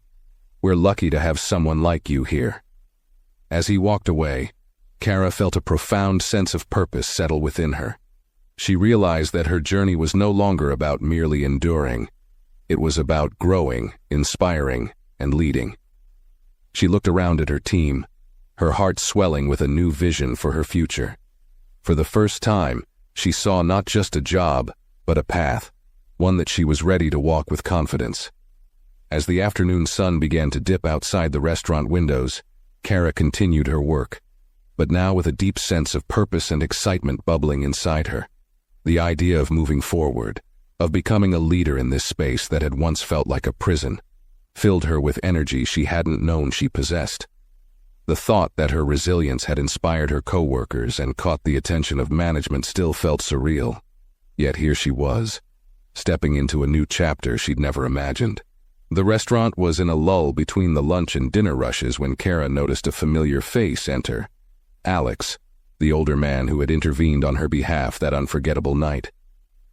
We're lucky to have someone like you here." As he walked away, Kara felt a profound sense of purpose settle within her. She realized that her journey was no longer about merely enduring. It was about growing, inspiring, and leading. She looked around at her team, her heart swelling with a new vision for her future. For the first time, she saw not just a job, but a path, one that she was ready to walk with confidence. As the afternoon sun began to dip outside the restaurant windows, Kara continued her work, but now with a deep sense of purpose and excitement bubbling inside her. The idea of moving forward, of becoming a leader in this space that had once felt like a prison, filled her with energy she hadn't known she possessed. The thought that her resilience had inspired her coworkers and caught the attention of management still felt surreal. Yet here she was, stepping into a new chapter she'd never imagined. The restaurant was in a lull between the lunch and dinner rushes when Kara noticed a familiar face enter. Alex, the older man who had intervened on her behalf that unforgettable night.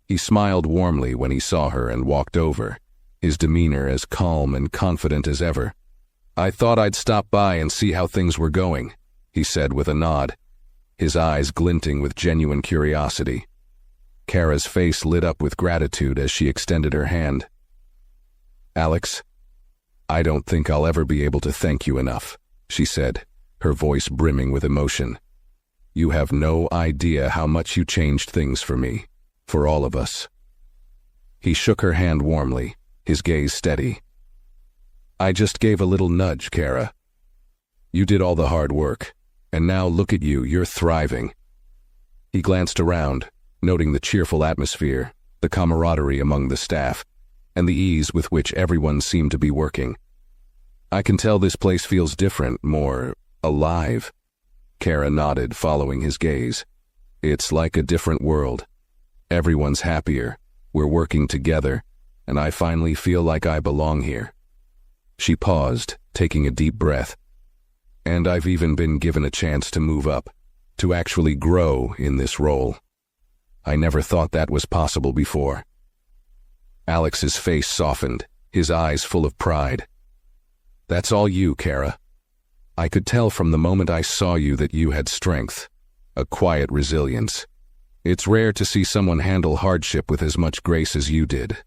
He smiled warmly when he saw her and walked over, his demeanor as calm and confident as ever. "I thought I'd stop by and see how things were going," he said with a nod, his eyes glinting with genuine curiosity. Kara's face lit up with gratitude as she extended her hand. "Alex, I don't think I'll ever be able to thank you enough," she said, her voice brimming with emotion. "You have no idea how much you changed things for me, for all of us." He shook her hand warmly, his gaze steady. "I just gave a little nudge, Kara. You did all the hard work, and now look at you, you're thriving." He glanced around, noting the cheerful atmosphere, the camaraderie among the staff, and the ease with which everyone seemed to be working. "I can tell this place feels different, more alive." Kara nodded, following his gaze. "It's like a different world. Everyone's happier, we're working together, and I finally feel like I belong here." She paused, taking a deep breath. "And I've even been given a chance to move up, to actually grow in this role. I never thought that was possible before." Alex's face softened, his eyes full of pride. "That's all you, Kara. I could tell from the moment I saw you that you had strength, a quiet resilience. It's rare to see someone handle hardship with as much grace as you did.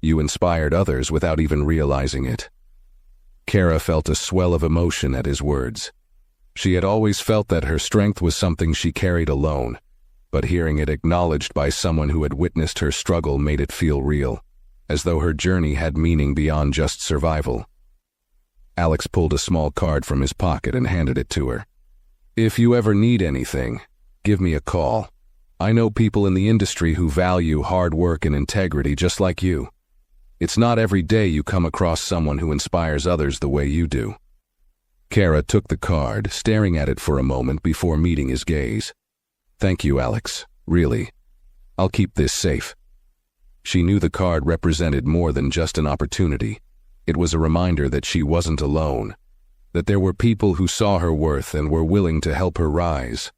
You inspired others without even realizing it." Kara felt a swell of emotion at his words. She had always felt that her strength was something she carried alone, but hearing it acknowledged by someone who had witnessed her struggle made it feel real, as though her journey had meaning beyond just survival. Alex pulled a small card from his pocket and handed it to her. "If you ever need anything, give me a call. I know people in the industry who value hard work and integrity just like you. It's not every day you come across someone who inspires others the way you do." Kara took the card, staring at it for a moment before meeting his gaze. "Thank you, Alex. Really. I'll keep this safe." She knew the card represented more than just an opportunity. It was a reminder that she wasn't alone, that there were people who saw her worth and were willing to help her rise.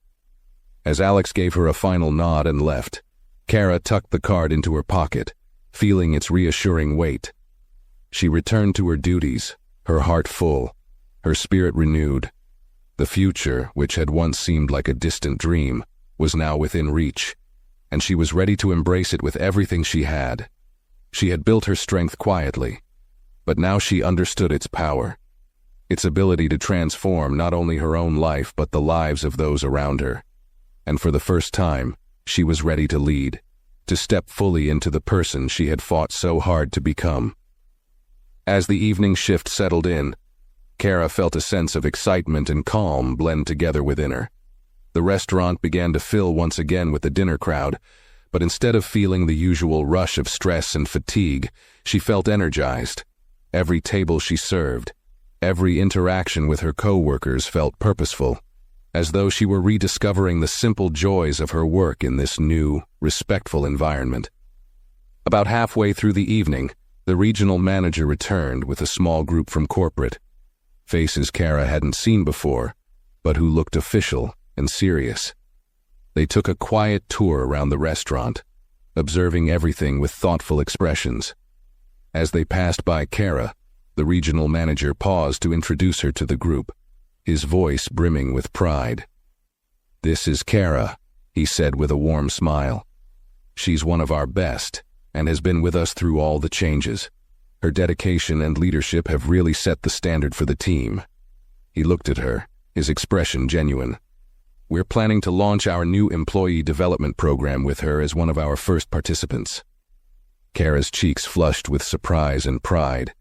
As Alex gave her a final nod and left, Kara tucked the card into her pocket, feeling its reassuring weight. She returned to her duties, her heart full, her spirit renewed. The future, which had once seemed like a distant dream, was now within reach, and she was ready to embrace it with everything she had. She had built her strength quietly, but now she understood its power, its ability to transform not only her own life but the lives of those around her. And for the first time, she was ready to lead, to step fully into the person she had fought so hard to become. As the evening shift settled in, Kara felt a sense of excitement and calm blend together within her. The restaurant began to fill once again with the dinner crowd, but instead of feeling the usual rush of stress and fatigue, she felt energized. Every table she served, every interaction with her co-workers felt purposeful, as though she were rediscovering the simple joys of her work in this new, respectful environment. About halfway through the evening, the regional manager returned with a small group from corporate, faces Kara hadn't seen before, but who looked official and serious. They took a quiet tour around the restaurant, observing everything with thoughtful expressions. As they passed by Kara, the regional manager paused to introduce her to the group, his voice brimming with pride. "This is Kara," he said with a warm smile. "She's one of our best, and has been with us through all the changes. Her dedication and leadership have really set the standard for the team." He looked at her, his expression genuine. "We're planning to launch our new employee development program with her as one of our first participants." Kara's cheeks flushed with surprise and pride,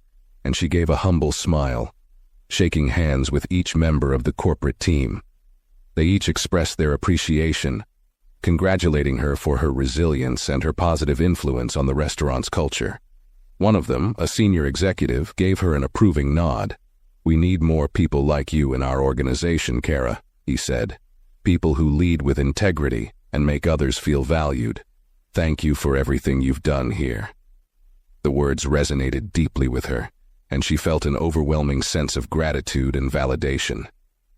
and she gave a humble smile, shaking hands with each member of the corporate team. They each expressed their appreciation, congratulating her for her resilience and her positive influence on the restaurant's culture. One of them, a senior executive, gave her an approving nod. "We need more people like you in our organization, Kara," he said. "People who lead with integrity and make others feel valued. Thank you for everything you've done here." The words resonated deeply with her, and she felt an overwhelming sense of gratitude and validation.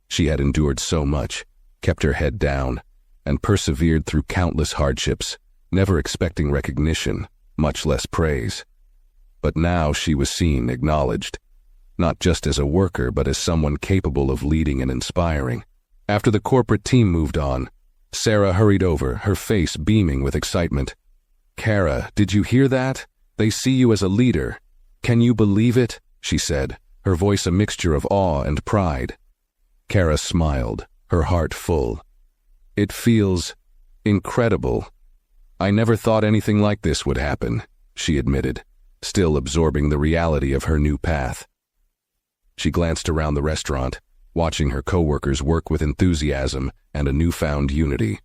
She had endured so much, kept her head down, and persevered through countless hardships, never expecting recognition, much less praise. But now she was seen, acknowledged, not just as a worker but as someone capable of leading and inspiring. After the corporate team moved on, Sarah hurried over, her face beaming with excitement. "Kara, did you hear that? They see you as a leader. Can you believe it?" she said, her voice a mixture of awe and pride. Kara smiled, her heart full. "It feels incredible. I never thought anything like this would happen," she admitted, still absorbing the reality of her new path. She glanced around the restaurant, watching her co-workers work with enthusiasm and a newfound unity.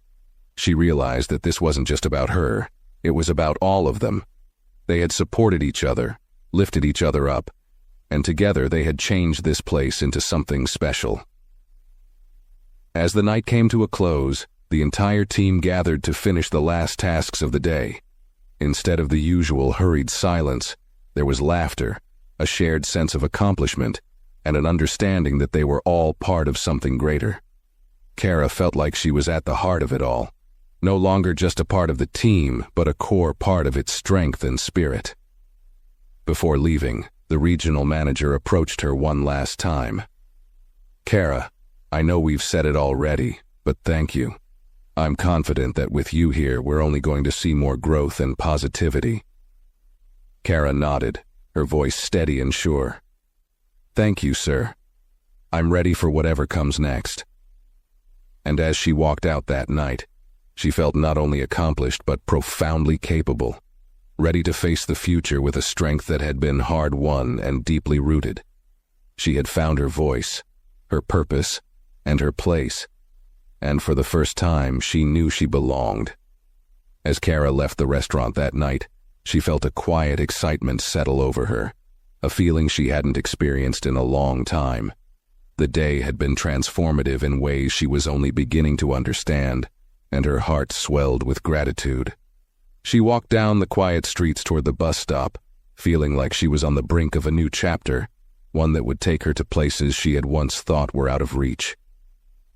She realized that this wasn't just about her, it was about all of them. They had supported each other, lifted each other up, and together they had changed this place into something special. As the night came to a close, the entire team gathered to finish the last tasks of the day. Instead of the usual hurried silence, there was laughter, a shared sense of accomplishment, and an understanding that they were all part of something greater. Kara felt like she was at the heart of it all, no longer just a part of the team, but a core part of its strength and spirit. Before leaving, the regional manager approached her one last time. "Kara, I know we've said it already, but thank you. I'm confident that with you here, we're only going to see more growth and positivity." Kara nodded, her voice steady and sure. "Thank you, sir. I'm ready for whatever comes next." And as she walked out that night, she felt not only accomplished but profoundly capable, ready to face the future with a strength that had been hard-won and deeply rooted. She had found her voice, her purpose, and her place, and for the first time she knew she belonged. As Kara left the restaurant that night, she felt a quiet excitement settle over her, a feeling she hadn't experienced in a long time. The day had been transformative in ways she was only beginning to understand, and her heart swelled with gratitude. She walked down the quiet streets toward the bus stop, feeling like she was on the brink of a new chapter, one that would take her to places she had once thought were out of reach.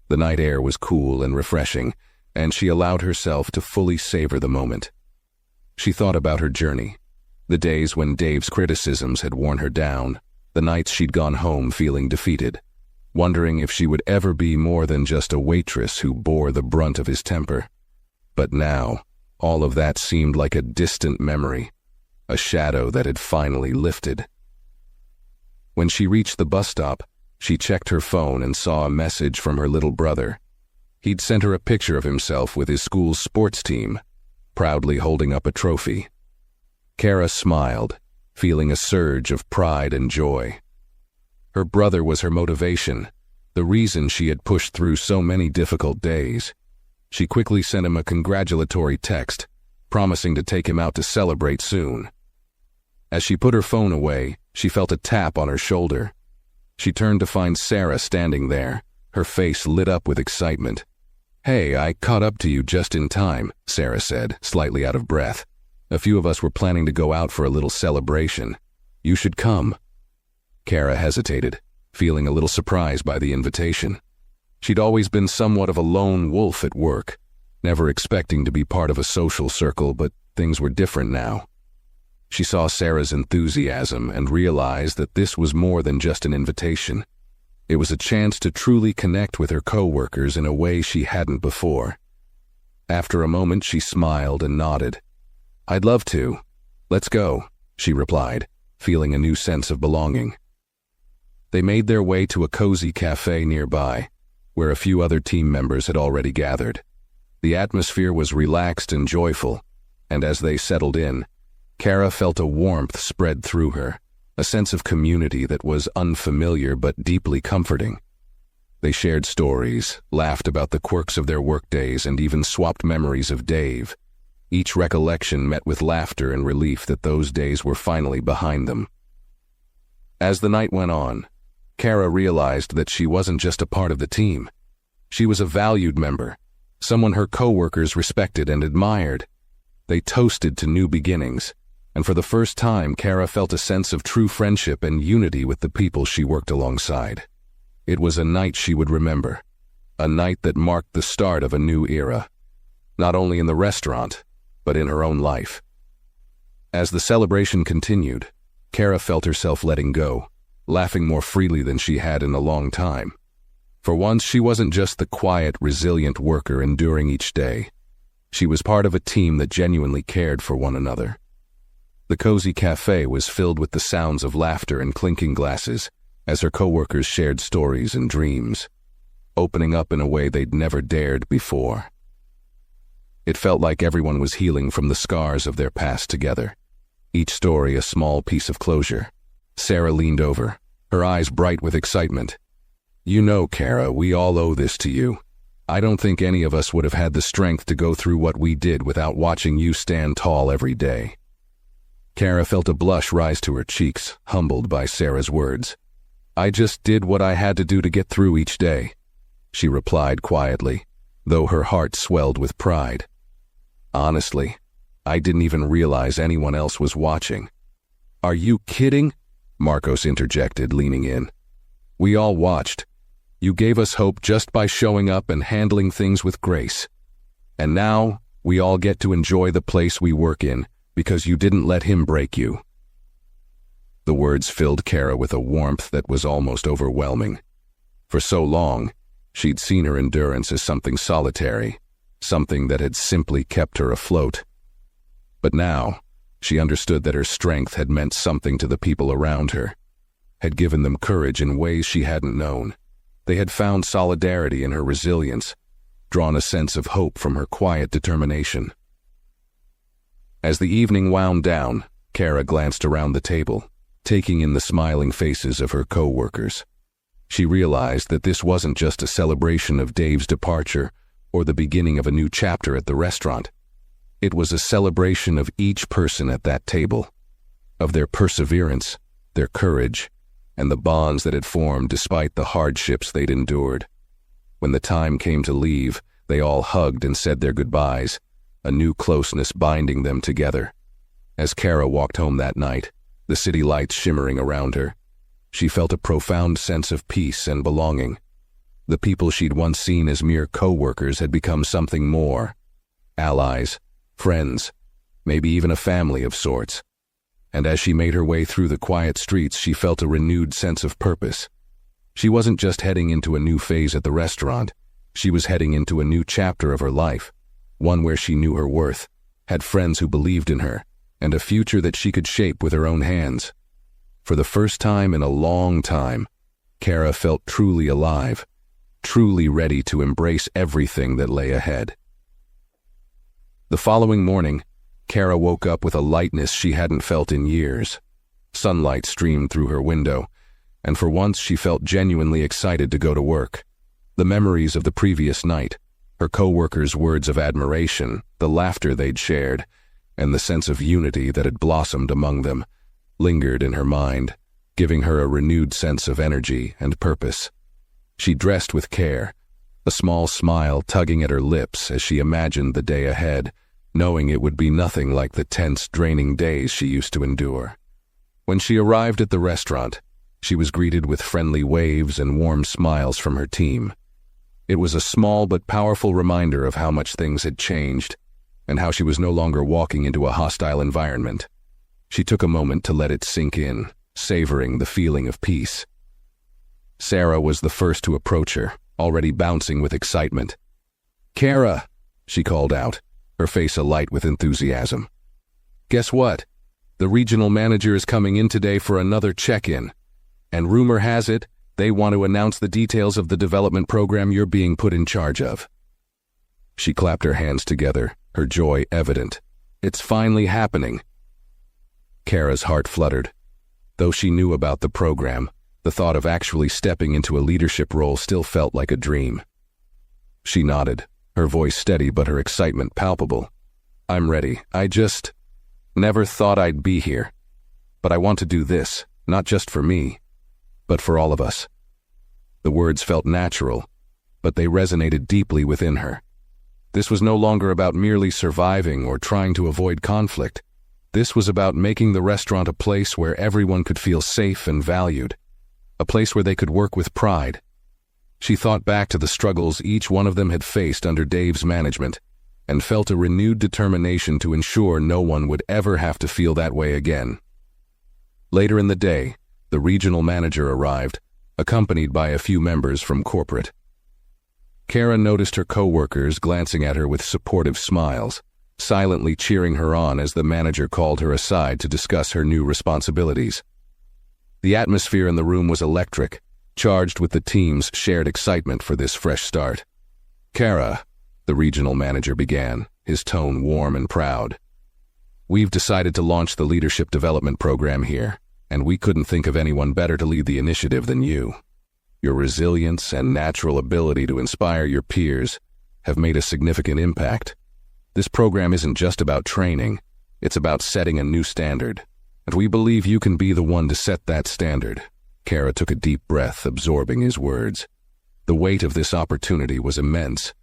The night air was cool and refreshing, and she allowed herself to fully savor the moment. She thought about her journey, the days when Dave's criticisms had worn her down, the nights she'd gone home feeling defeated, wondering if she would ever be more than just a waitress who bore the brunt of his temper. But now, all of that seemed like a distant memory, a shadow that had finally lifted. When she reached the bus stop, she checked her phone and saw a message from her little brother. He'd sent her a picture of himself with his school's sports team, proudly holding up a trophy. Kara smiled, feeling a surge of pride and joy. Her brother was her motivation, the reason she had pushed through so many difficult days. She quickly sent him a congratulatory text, promising to take him out to celebrate soon. As she put her phone away, she felt a tap on her shoulder. She turned to find Sarah standing there, her face lit up with excitement. "Hey, I caught up to you just in time," Sarah said, slightly out of breath. "A few of us were planning to go out for a little celebration. You should come." Kara hesitated, feeling a little surprised by the invitation. She'd always been somewhat of a lone wolf at work, never expecting to be part of a social circle, but things were different now. She saw Sarah's enthusiasm and realized that this was more than just an invitation. It was a chance to truly connect with her co-workers in a way she hadn't before. After a moment, she smiled and nodded. "I'd love to. Let's go," she replied, feeling a new sense of belonging. They made their way to a cozy cafe nearby, where a few other team members had already gathered. The atmosphere was relaxed and joyful, and as they settled in, Kara felt a warmth spread through her, a sense of community that was unfamiliar but deeply comforting. They shared stories, laughed about the quirks of their workdays, and even swapped memories of Dave, each recollection met with laughter and relief that those days were finally behind them. As the night went on, Kara realized that she wasn't just a part of the team. She was a valued member, someone her co-workers respected and admired. They toasted to new beginnings, and for the first time, Kara felt a sense of true friendship and unity with the people she worked alongside. It was a night she would remember, a night that marked the start of a new era, not only in the restaurant, but in her own life. As the celebration continued, Kara felt herself letting go, laughing more freely than she had in a long time. For once, she wasn't just the quiet, resilient worker enduring each day. She was part of a team that genuinely cared for one another. The cozy cafe was filled with the sounds of laughter and clinking glasses as her coworkers shared stories and dreams, opening up in a way they'd never dared before. It felt like everyone was healing from the scars of their past together, each story a small piece of closure. Sarah leaned over, her eyes bright with excitement. "You know, Kara, we all owe this to you. I don't think any of us would have had the strength to go through what we did without watching you stand tall every day." Kara felt a blush rise to her cheeks, humbled by Sarah's words. "I just did what I had to do to get through each day," she replied quietly, though her heart swelled with pride. "Honestly, I didn't even realize anyone else was watching." "Are you kidding?" Marcos interjected, leaning in. "We all watched. You gave us hope just by showing up and handling things with grace. And now, we all get to enjoy the place we work in, because you didn't let him break you." The words filled Kara with a warmth that was almost overwhelming. For so long, she'd seen her endurance as something solitary, something that had simply kept her afloat. But now, she understood that her strength had meant something to the people around her, had given them courage in ways she hadn't known. They had found solidarity in her resilience, drawn a sense of hope from her quiet determination. As the evening wound down, Kara glanced around the table, taking in the smiling faces of her co-workers. She realized that this wasn't just a celebration of Dave's departure or the beginning of a new chapter at the restaurant. It was a celebration of each person at that table, of their perseverance, their courage, and the bonds that had formed despite the hardships they'd endured. When the time came to leave, they all hugged and said their goodbyes, a new closeness binding them together. As Kara walked home that night, the city lights shimmering around her, she felt a profound sense of peace and belonging. The people she'd once seen as mere co-workers had become something more, allies, friends, maybe even a family of sorts. And as she made her way through the quiet streets, she felt a renewed sense of purpose. She wasn't just heading into a new phase at the restaurant, she was heading into a new chapter of her life, one where she knew her worth, had friends who believed in her, and a future that she could shape with her own hands. For the first time in a long time, Kara felt truly alive, truly ready to embrace everything that lay ahead. The following morning, Kara woke up with a lightness she hadn't felt in years. Sunlight streamed through her window, and for once she felt genuinely excited to go to work. The memories of the previous night, her co-workers' words of admiration, the laughter they'd shared, and the sense of unity that had blossomed among them, lingered in her mind, giving her a renewed sense of energy and purpose. She dressed with care, a small smile tugging at her lips as she imagined the day ahead, knowing it would be nothing like the tense, draining days she used to endure. When she arrived at the restaurant, she was greeted with friendly waves and warm smiles from her team. It was a small but powerful reminder of how much things had changed, and how she was no longer walking into a hostile environment. She took a moment to let it sink in, savoring the feeling of peace. Sarah was the first to approach her, already bouncing with excitement. "Kara," she called out, her face alight with enthusiasm. "Guess what? The regional manager is coming in today for another check-in, and rumor has it they want to announce the details of the development program you're being put in charge of." She clapped her hands together, her joy evident. "It's finally happening." Kara's heart fluttered. Though she knew about the program, the thought of actually stepping into a leadership role still felt like a dream. She nodded, her voice steady but her excitement palpable. "I'm ready. I just never thought I'd be here. But I want to do this, not just for me, but for all of us." The words felt natural, but they resonated deeply within her. This was no longer about merely surviving or trying to avoid conflict. This was about making the restaurant a place where everyone could feel safe and valued, a place where they could work with pride. She thought back to the struggles each one of them had faced under Dave's management, and felt a renewed determination to ensure no one would ever have to feel that way again. Later in the day, the regional manager arrived, accompanied by a few members from corporate. Kara noticed her co-workers glancing at her with supportive smiles, silently cheering her on as the manager called her aside to discuss her new responsibilities. The atmosphere in the room was electric, charged with the team's shared excitement for this fresh start. "Kara," the regional manager began, his tone warm and proud. "We've decided to launch the leadership development program here, and we couldn't think of anyone better to lead the initiative than you. Your resilience and natural ability to inspire your peers have made a significant impact. This program isn't just about training, it's about setting a new standard, and we believe you can be the one to set that standard." Kara took a deep breath, absorbing his words. The weight of this opportunity was immense,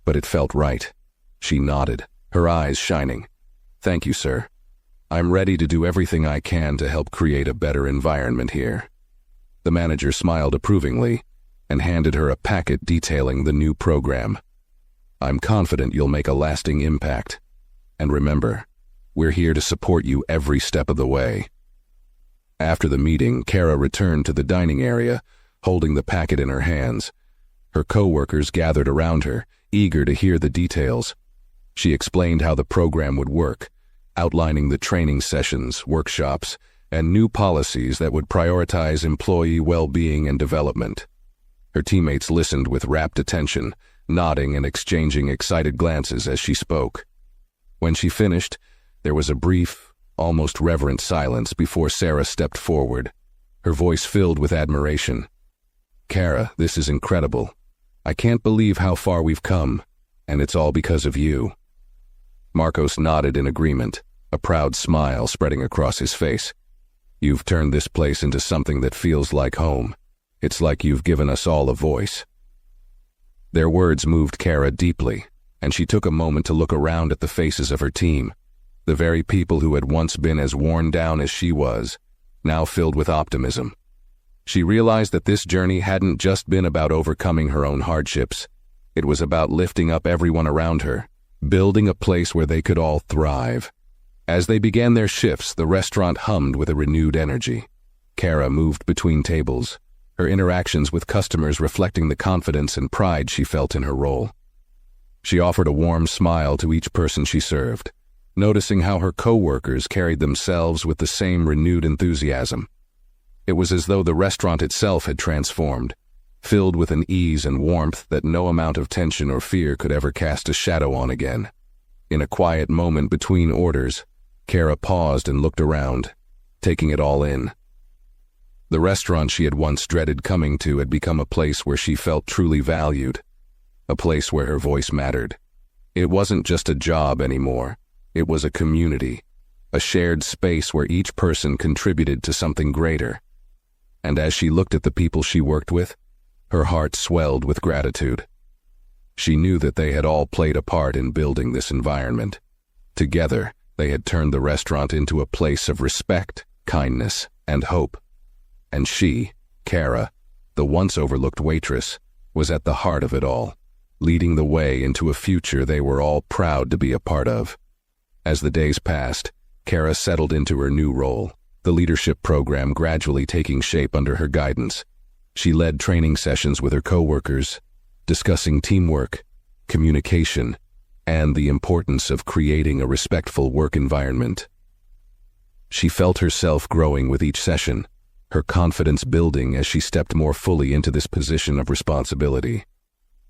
but it felt right. She nodded, her eyes shining. "Thank you, sir. I'm ready to do everything I can to help create a better environment here." The manager smiled approvingly and handed her a packet detailing the new program. "I'm confident you'll make a lasting impact. And remember, we're here to support you every step of the way." After the meeting, Kara returned to the dining area, holding the packet in her hands. Her co-workers gathered around her, eager to hear the details. She explained how the program would work, outlining the training sessions, workshops, and new policies that would prioritize employee well-being and development. Her teammates listened with rapt attention, nodding and exchanging excited glances as she spoke. When she finished, there was a brief, almost reverent silence before Sarah stepped forward, her voice filled with admiration. "Kara, this is incredible. I can't believe how far we've come, and it's all because of you." Marcos nodded in agreement, a proud smile spreading across his face. "You've turned this place into something that feels like home. It's like you've given us all a voice." Their words moved Kara deeply, and she took a moment to look around at the faces of her team, the very people who had once been as worn down as she was, now filled with optimism. She realized that this journey hadn't just been about overcoming her own hardships. It was about lifting up everyone around her, building a place where they could all thrive. As they began their shifts, the restaurant hummed with a renewed energy. Kara moved between tables, her interactions with customers reflecting the confidence and pride she felt in her role. She offered a warm smile to each person she served, noticing how her co-workers carried themselves with the same renewed enthusiasm. It was as though the restaurant itself had transformed, filled with an ease and warmth that no amount of tension or fear could ever cast a shadow on again. In a quiet moment between orders, Kara paused and looked around, taking it all in. The restaurant she had once dreaded coming to had become a place where she felt truly valued, a place where her voice mattered. It wasn't just a job anymore. It was a community, a shared space where each person contributed to something greater. And as she looked at the people she worked with, her heart swelled with gratitude. She knew that they had all played a part in building this environment. Together, they had turned the restaurant into a place of respect, kindness, and hope. And she, Kara, the once overlooked waitress, was at the heart of it all, leading the way into a future they were all proud to be a part of. As the days passed, Kara settled into her new role, the leadership program gradually taking shape under her guidance. She led training sessions with her coworkers, discussing teamwork, communication, and the importance of creating a respectful work environment. She felt herself growing with each session, her confidence building as she stepped more fully into this position of responsibility.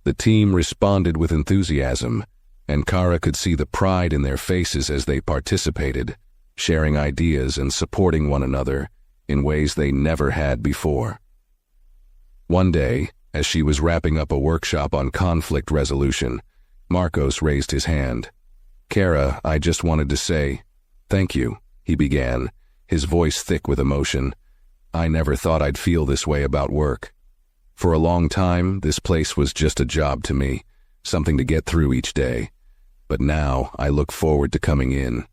The team responded with enthusiasm, and Kara could see the pride in their faces as they participated, sharing ideas and supporting one another in ways they never had before. One day, as she was wrapping up a workshop on conflict resolution, Marcos raised his hand. "Kara, I just wanted to say, thank you," he began, his voice thick with emotion. "I never thought I'd feel this way about work. For a long time, this place was just a job to me, something to get through each day. But now, I look forward to coming in.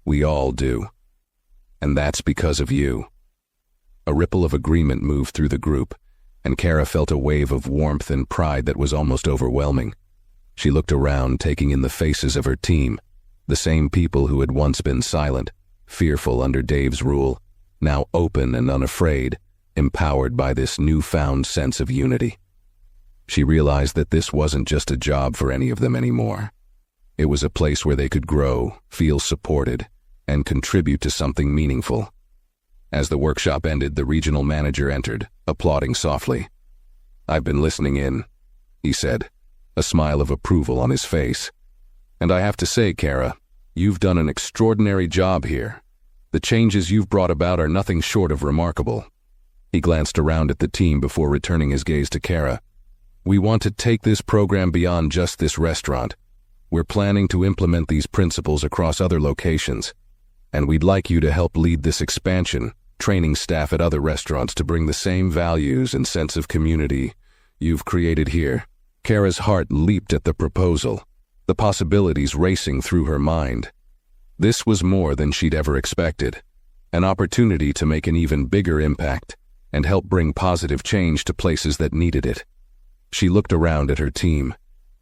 We all do. And that's because of you." A ripple of agreement moved through the group, and Kara felt a wave of warmth and pride that was almost overwhelming. She looked around, taking in the faces of her team, the same people who had once been silent, fearful under Dave's rule, now open and unafraid, empowered by this newfound sense of unity. She realized that this wasn't just a job for any of them anymore. It was a place where they could grow, feel supported, and contribute to something meaningful. As the workshop ended, the regional manager entered, applauding softly. "I've been listening in," he said, a smile of approval on his face. "And I have to say, Kara, you've done an extraordinary job here. The changes you've brought about are nothing short of remarkable." He glanced around at the team before returning his gaze to Kara. "We want to take this program beyond just this restaurant. We're planning to implement these principles across other locations, and we'd like you to help lead this expansion, training staff at other restaurants to bring the same values and sense of community you've created here." Kara's heart leaped at the proposal, the possibilities racing through her mind. This was more than she'd ever expected, an opportunity to make an even bigger impact and help bring positive change to places that needed it. She looked around at her team,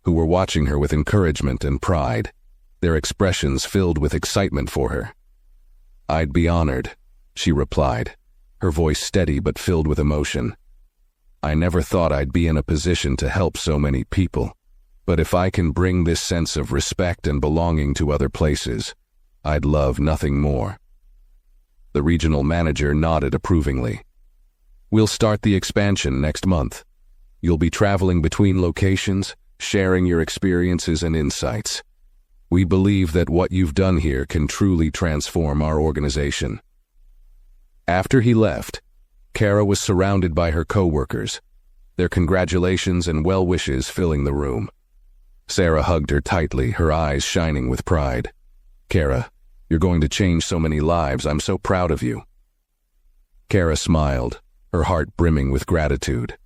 who were watching her with encouragement and pride, their expressions filled with excitement for her. "I'd be honored," she replied, her voice steady but filled with emotion. "I never thought I'd be in a position to help so many people, but if I can bring this sense of respect and belonging to other places, I'd love nothing more." The regional manager nodded approvingly. "We'll start the expansion next month. You'll be traveling between locations, sharing your experiences and insights. We believe that what you've done here can truly transform our organization." After he left, Kara was surrounded by her coworkers, their congratulations and well wishes filling the room. Sarah hugged her tightly, her eyes shining with pride. "Kara, you're going to change so many lives. I'm so proud of you." Kara smiled, her heart brimming with gratitude.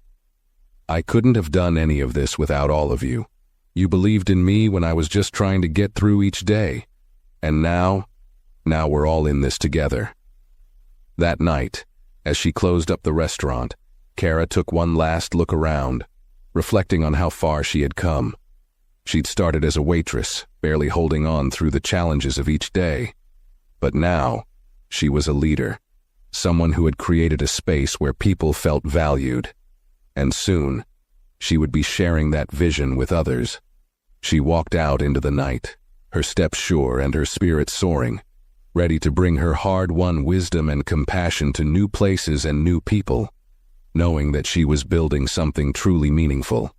"I couldn't have done any of this without all of you. You believed in me when I was just trying to get through each day. And now we're all in this together." That night, as she closed up the restaurant, Kara took one last look around, reflecting on how far she had come. She'd started as a waitress, barely holding on through the challenges of each day. But now, she was a leader, someone who had created a space where people felt valued. And soon, she would be sharing that vision with others. She walked out into the night, her steps sure and her spirit soaring, ready to bring her hard-won wisdom and compassion to new places and new people, knowing that she was building something truly meaningful.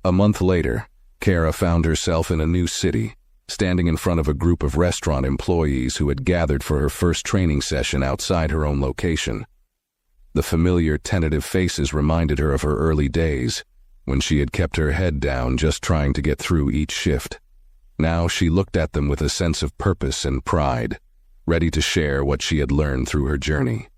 A month later, Kara found herself in a new city, standing in front of a group of restaurant employees who had gathered for her first training session outside her own location. The familiar, tentative faces reminded her of her early days, when she had kept her head down just trying to get through each shift. Now she looked at them with a sense of purpose and pride, ready to share what she had learned through her journey.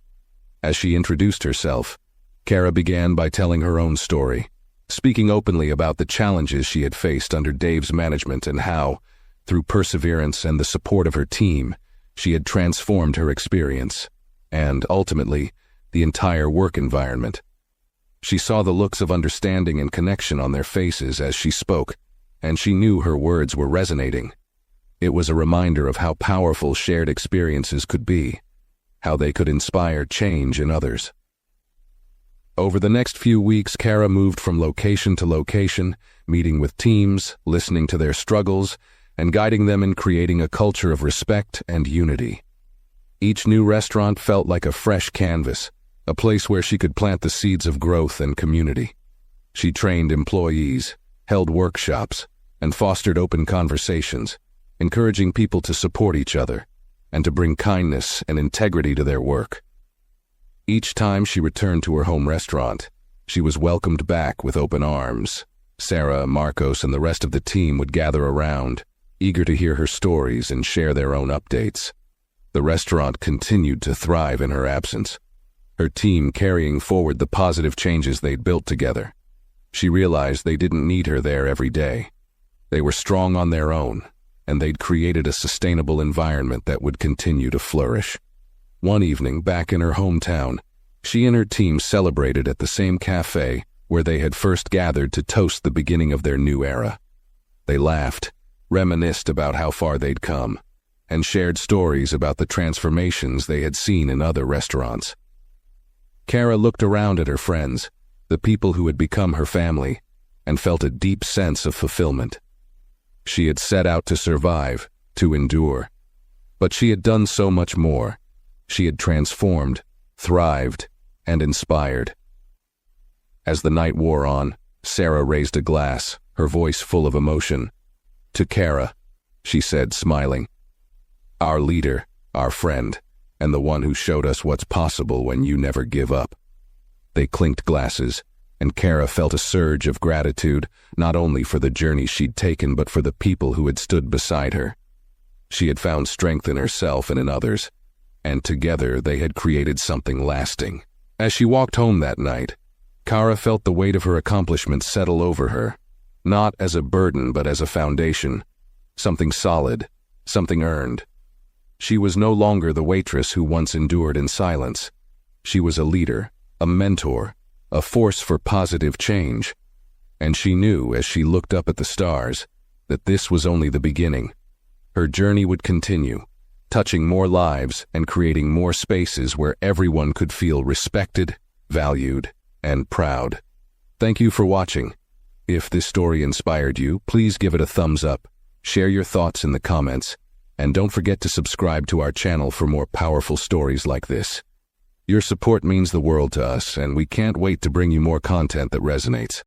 As she introduced herself, Kara began by telling her own story, speaking openly about the challenges she had faced under Dave's management and how, through perseverance and the support of her team, she had transformed her experience, and, ultimately, the entire work environment. She saw the looks of understanding and connection on their faces as she spoke, and she knew her words were resonating. It was a reminder of how powerful shared experiences could be, how they could inspire change in others. Over the next few weeks, Kara moved from location to location, meeting with teams, listening to their struggles, and guiding them in creating a culture of respect and unity. Each new restaurant felt like a fresh canvas, a place where she could plant the seeds of growth and community. She trained employees, held workshops, and fostered open conversations, encouraging people to support each other and to bring kindness and integrity to their work. Each time she returned to her home restaurant, she was welcomed back with open arms. Sarah, Marcos, and the rest of the team would gather around, eager to hear her stories and share their own updates. The restaurant continued to thrive in her absence, her team carrying forward the positive changes they'd built together. She realized they didn't need her there every day. They were strong on their own, and they'd created a sustainable environment that would continue to flourish. One evening, back in her hometown, she and her team celebrated at the same cafe where they had first gathered to toast the beginning of their new era. They laughed, reminisced about how far they'd come, and shared stories about the transformations they had seen in other restaurants. Kara looked around at her friends, the people who had become her family, and felt a deep sense of fulfillment. She had set out to survive, to endure, but she had done so much more. She had transformed, thrived, and inspired. As the night wore on, Sarah raised a glass, her voice full of emotion. "To Kara," she said, smiling. "Our leader, our friend, and the one who showed us what's possible when you never give up." They clinked glasses, and Kara felt a surge of gratitude, not only for the journey she'd taken but for the people who had stood beside her. She had found strength in herself and in others, and together they had created something lasting. As she walked home that night, Kara felt the weight of her accomplishments settle over her, not as a burden but as a foundation, something solid, something earned. She was no longer the waitress who once endured in silence. She was a leader, a mentor, a force for positive change. And she knew, as she looked up at the stars, that this was only the beginning. Her journey would continue, touching more lives and creating more spaces where everyone could feel respected, valued, and proud. Thank you for watching. If this story inspired you, please give it a thumbs up, share your thoughts in the comments, and don't forget to subscribe to our channel for more powerful stories like this. Your support means the world to us, and we can't wait to bring you more content that resonates.